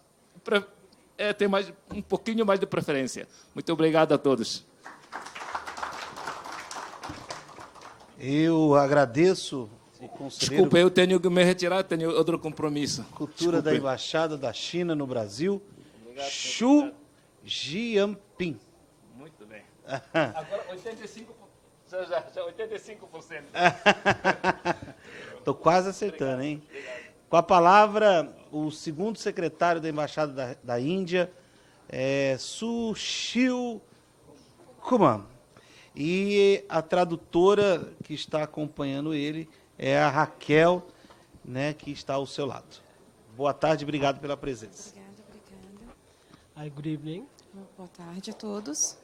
tem um pouquinho mais de preferência. Muito obrigado a todos. Eu agradeço o conselheiro... Desculpa, eu tenho que me retirar, tenho outro compromisso. Cultura da Embaixada da China no Brasil, Xu Jianping. Muito bem. Agora 85%. Já 85%. Estou quase acertando, hein? Com a palavra, o segundo secretário da Embaixada da Índia, Sushil Kumar. E a tradutora que está acompanhando ele é a Raquel, né, que está ao seu lado. Boa tarde, obrigado pela presença. Hi, good evening. Boa tarde a todos.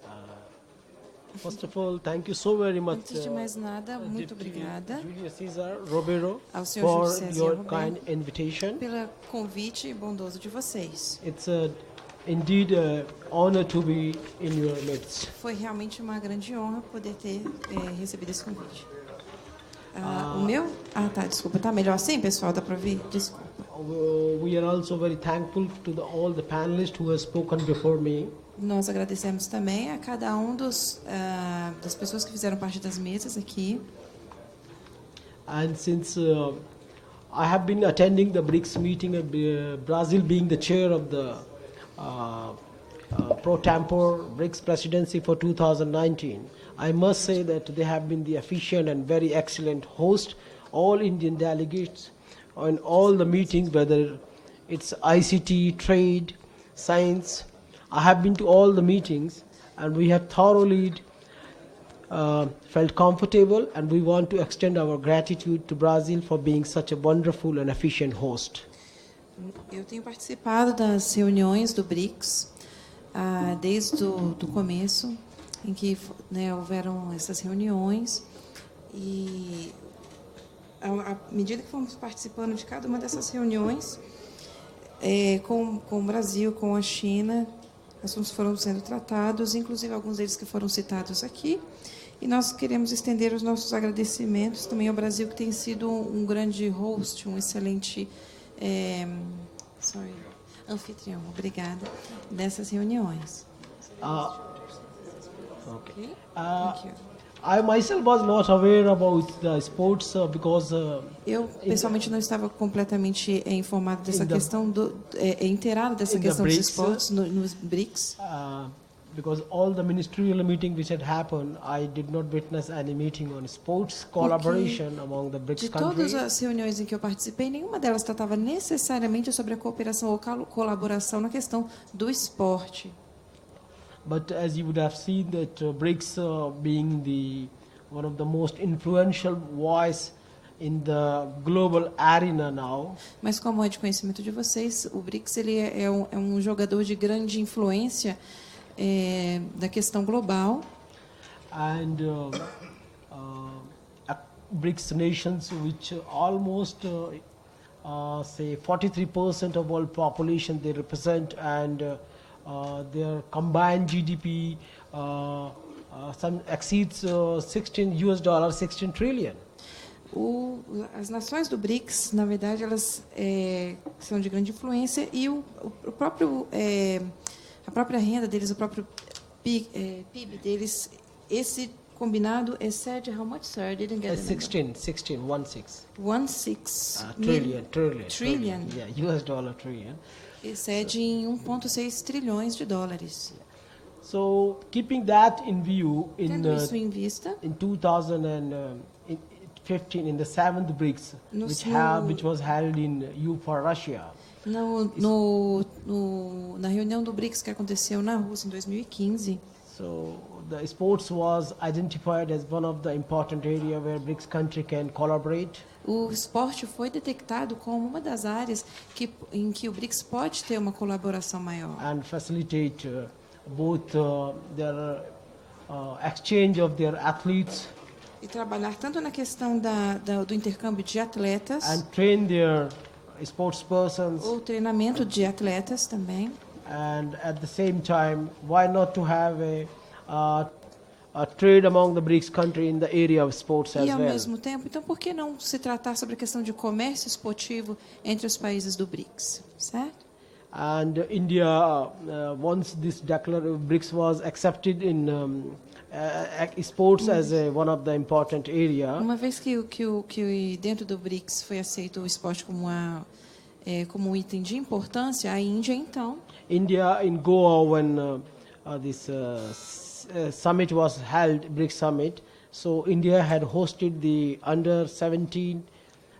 First of all, thank you so very much. Antes de mais nada, muito obrigada Julia Cesar Roberto ao Sr. for Júlio César your Roberto kind invitation. pelo convite bondoso de vocês. It's indeed an honor to be in your midst. Foi realmente uma grande honra poder ter recebido esse convite. O meu? Tá, desculpa. Tá melhor assim, pessoal? Dá para ouvir? Desculpa. We are also very thankful to all the panelists who have spoken before me. Nós agradecemos também a cada um das pessoas que fizeram parte das mesas aqui. And since I have been attending the BRICS meeting, Brazil being the chair of the pro tempore BRICS presidency for 2019, I must say that they have been the efficient and very excellent host. All Indian delegates on all the meetings, whether it's ICT, trade, science. I have been to all the meetings and we have thoroughly felt comfortable, and we want to extend our gratitude to Brazil for being such a wonderful and efficient host. Eu tenho participado das reuniões do BRICS desde o começo, em que houveram essas reuniões, e à medida que fomos participando de cada uma dessas reuniões, com o Brasil, com a China, assuntos foram sendo tratados, inclusive alguns deles que foram citados aqui, e nós queremos estender os nossos agradecimentos também ao Brasil, que tem sido um grande host, um excelente anfitrião, obrigada, dessas reuniões. Okay. Thank you. I myself was not aware about the sports because eu pessoalmente não estava completamente informado dessa questão inteirado dessa questão dos esportes nos BRICS. Because all the ministerial meeting which had happened, I did not witness any meeting on sports collaboration among the BRICS countries. De todas as reuniões em que eu participei, nenhuma delas tratava necessariamente sobre a cooperação ou colaboração na questão do esporte. But as you would have seen that BRICS being one of the most influential voice in the global arena now. Mas como é de conhecimento de vocês, o BRICS ele é um jogador de grande influência da questão global. And BRICS nations which almost say 43% of all population they represent, and their combined GDP some exceeds $16 trillion. As nações do BRICS, na verdade, elas são de grande influência e o próprio a própria renda deles, o próprio PIB deles, esse combinado excede how much, sir? I didn't get the number. 16 trillion. Yeah, US dollar trillion. Excede em 1,6 trilhões de dólares. So, keeping that in view, tendo isso em vista, in 2015, in the 7th BRICS, which was held in Ufa, Russia. Na reunião do BRICS que aconteceu na Rússia em 2015. So, the sports was identified as one of the important areas where BRICS country can collaborate. O esporte foi detectado como uma das áreas em que o BRICS pode ter uma colaboração maior. And facilitate both their exchange of their athletes. E trabalhar tanto na questão do intercâmbio de atletas. And train their sports persons. O treinamento de atletas também. And at the same time, why not to have a trade among the BRICS countries in the area of sports as well? E ao mesmo tempo, então por que não se tratar sobre a questão de comércio esportivo entre os países do BRICS, certo? And India, once this BRICS was accepted in sports as one of the important area. Uma vez que dentro do BRICS foi aceito o esporte como um item de importância, a Índia então. India in Goa, when this summit was held, BRICS summit, so India had hosted the under 17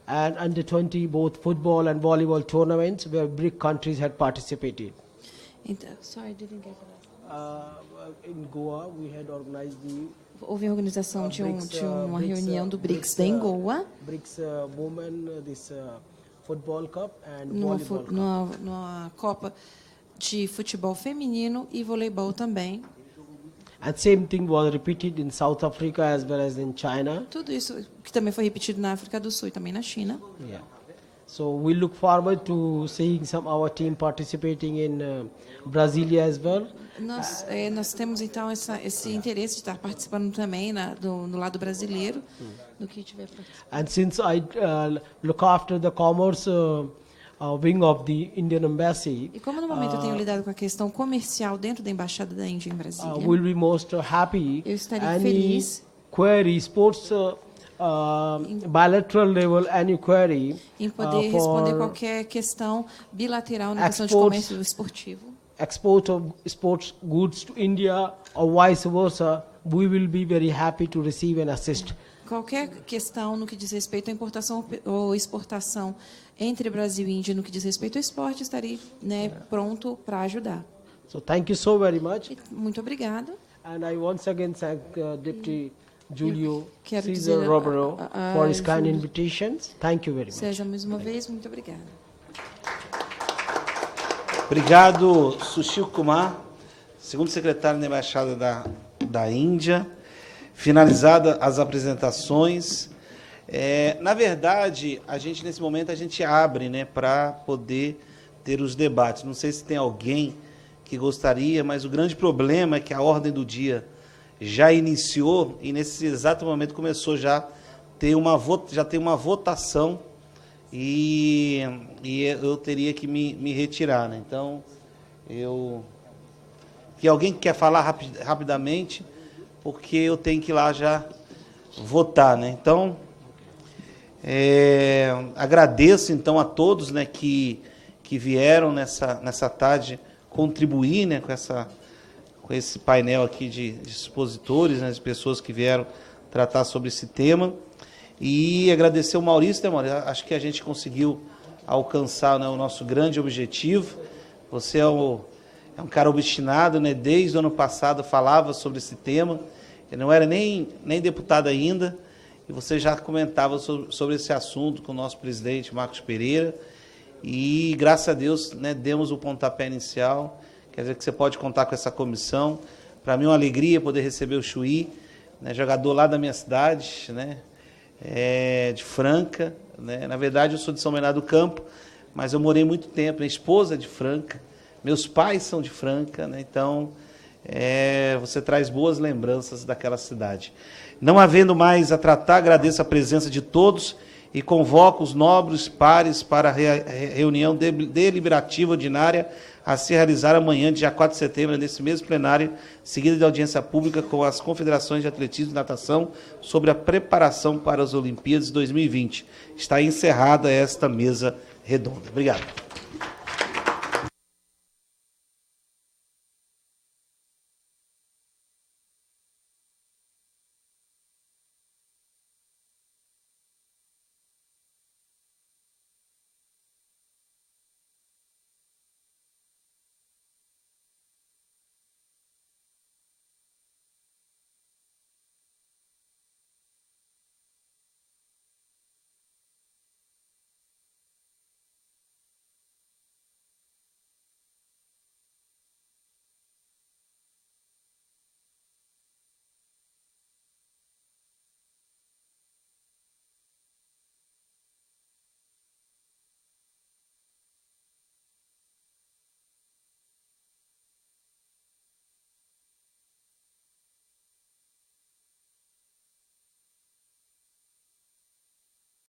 and under 20 both football and volleyball tournaments where BRIC countries had participated. Sorry, I didn't get that. In Goa, we had organized houve a organização de uma reunião do BRICS em Goa. BRICS Women, this football cup and volleyball cup. Numa Copa de futebol feminino e voleibol também. And same thing was repeated in South Africa as well as in China. Tudo isso que também foi repetido na África do Sul e também na China. Yeah. So we look forward to seeing our team participating in Brasilia as well. Nós temos então esse interesse de estar participando também no lado brasileiro do que tiver participando. And since I look after the commerce wing of the Indian Embassy. E como no momento eu tenho lidado com a questão comercial dentro da embaixada da Índia em Brasília. We'll be most happy. Eu estaria feliz. Query sports bilateral level any query. Em poder responder qualquer questão bilateral na questão de comércio esportivo. Export of sports goods to India or vice versa, we will be very happy to receive and assist. Qualquer questão no que diz respeito à importação ou exportação entre Brasil e Índia no que diz respeito ao esporte, estarei pronto para ajudar. So thank you so very much. Muito obrigada. And I once again thank Deputy Julio Cesar Romero for his kind invitations. Thank you very much. César, mais uma vez, muito obrigada. Obrigado, Sushil Kumar, segundo secretário da Embaixada da Índia. Finalizadas as apresentações, na verdade, nesse momento a gente abre, para poder ter os debates. Não sei se tem alguém que gostaria, mas o grande problema é que a ordem do dia já iniciou e nesse exato momento começou já tem uma votação e eu teria que me retirar, Então que alguém quer falar rapidamente, porque eu tenho que ir lá já votar, né? Então, agradeço então a todos, né, que vieram nessa tarde contribuir, né, com esse painel aqui de expositores, né, de pessoas que vieram tratar sobre esse tema. E agradecer o Maurício, né, Maurício? Acho que a gente conseguiu alcançar, né, o nosso grande objetivo. Você é um cara obstinado, né? Desde o ano passado falava sobre esse tema. Ele não era nem deputado ainda, e você já comentava sobre esse assunto com o nosso presidente, Marcos Pereira. E, graças a Deus, né, demos o pontapé inicial. Quer dizer que você pode contar com essa comissão. Para mim é uma alegria poder receber o Chuí, né, jogador lá da minha cidade, né, de Franca. Né? Na verdade, eu sou de São Bernardo do Campo, mas eu morei muito tempo. Minha esposa é de Franca, meus pais são de Franca, né? Então você traz boas lembranças daquela cidade. Não havendo mais a tratar, agradeço a presença de todos e convoco os nobres pares para a reunião deliberativa ordinária a se realizar amanhã, dia 4 de setembro, nesse mesmo plenário, seguida de audiência pública com as confederações de atletismo e natação sobre a preparação para as Olimpíadas 2020. Está encerrada esta mesa redonda. Obrigado.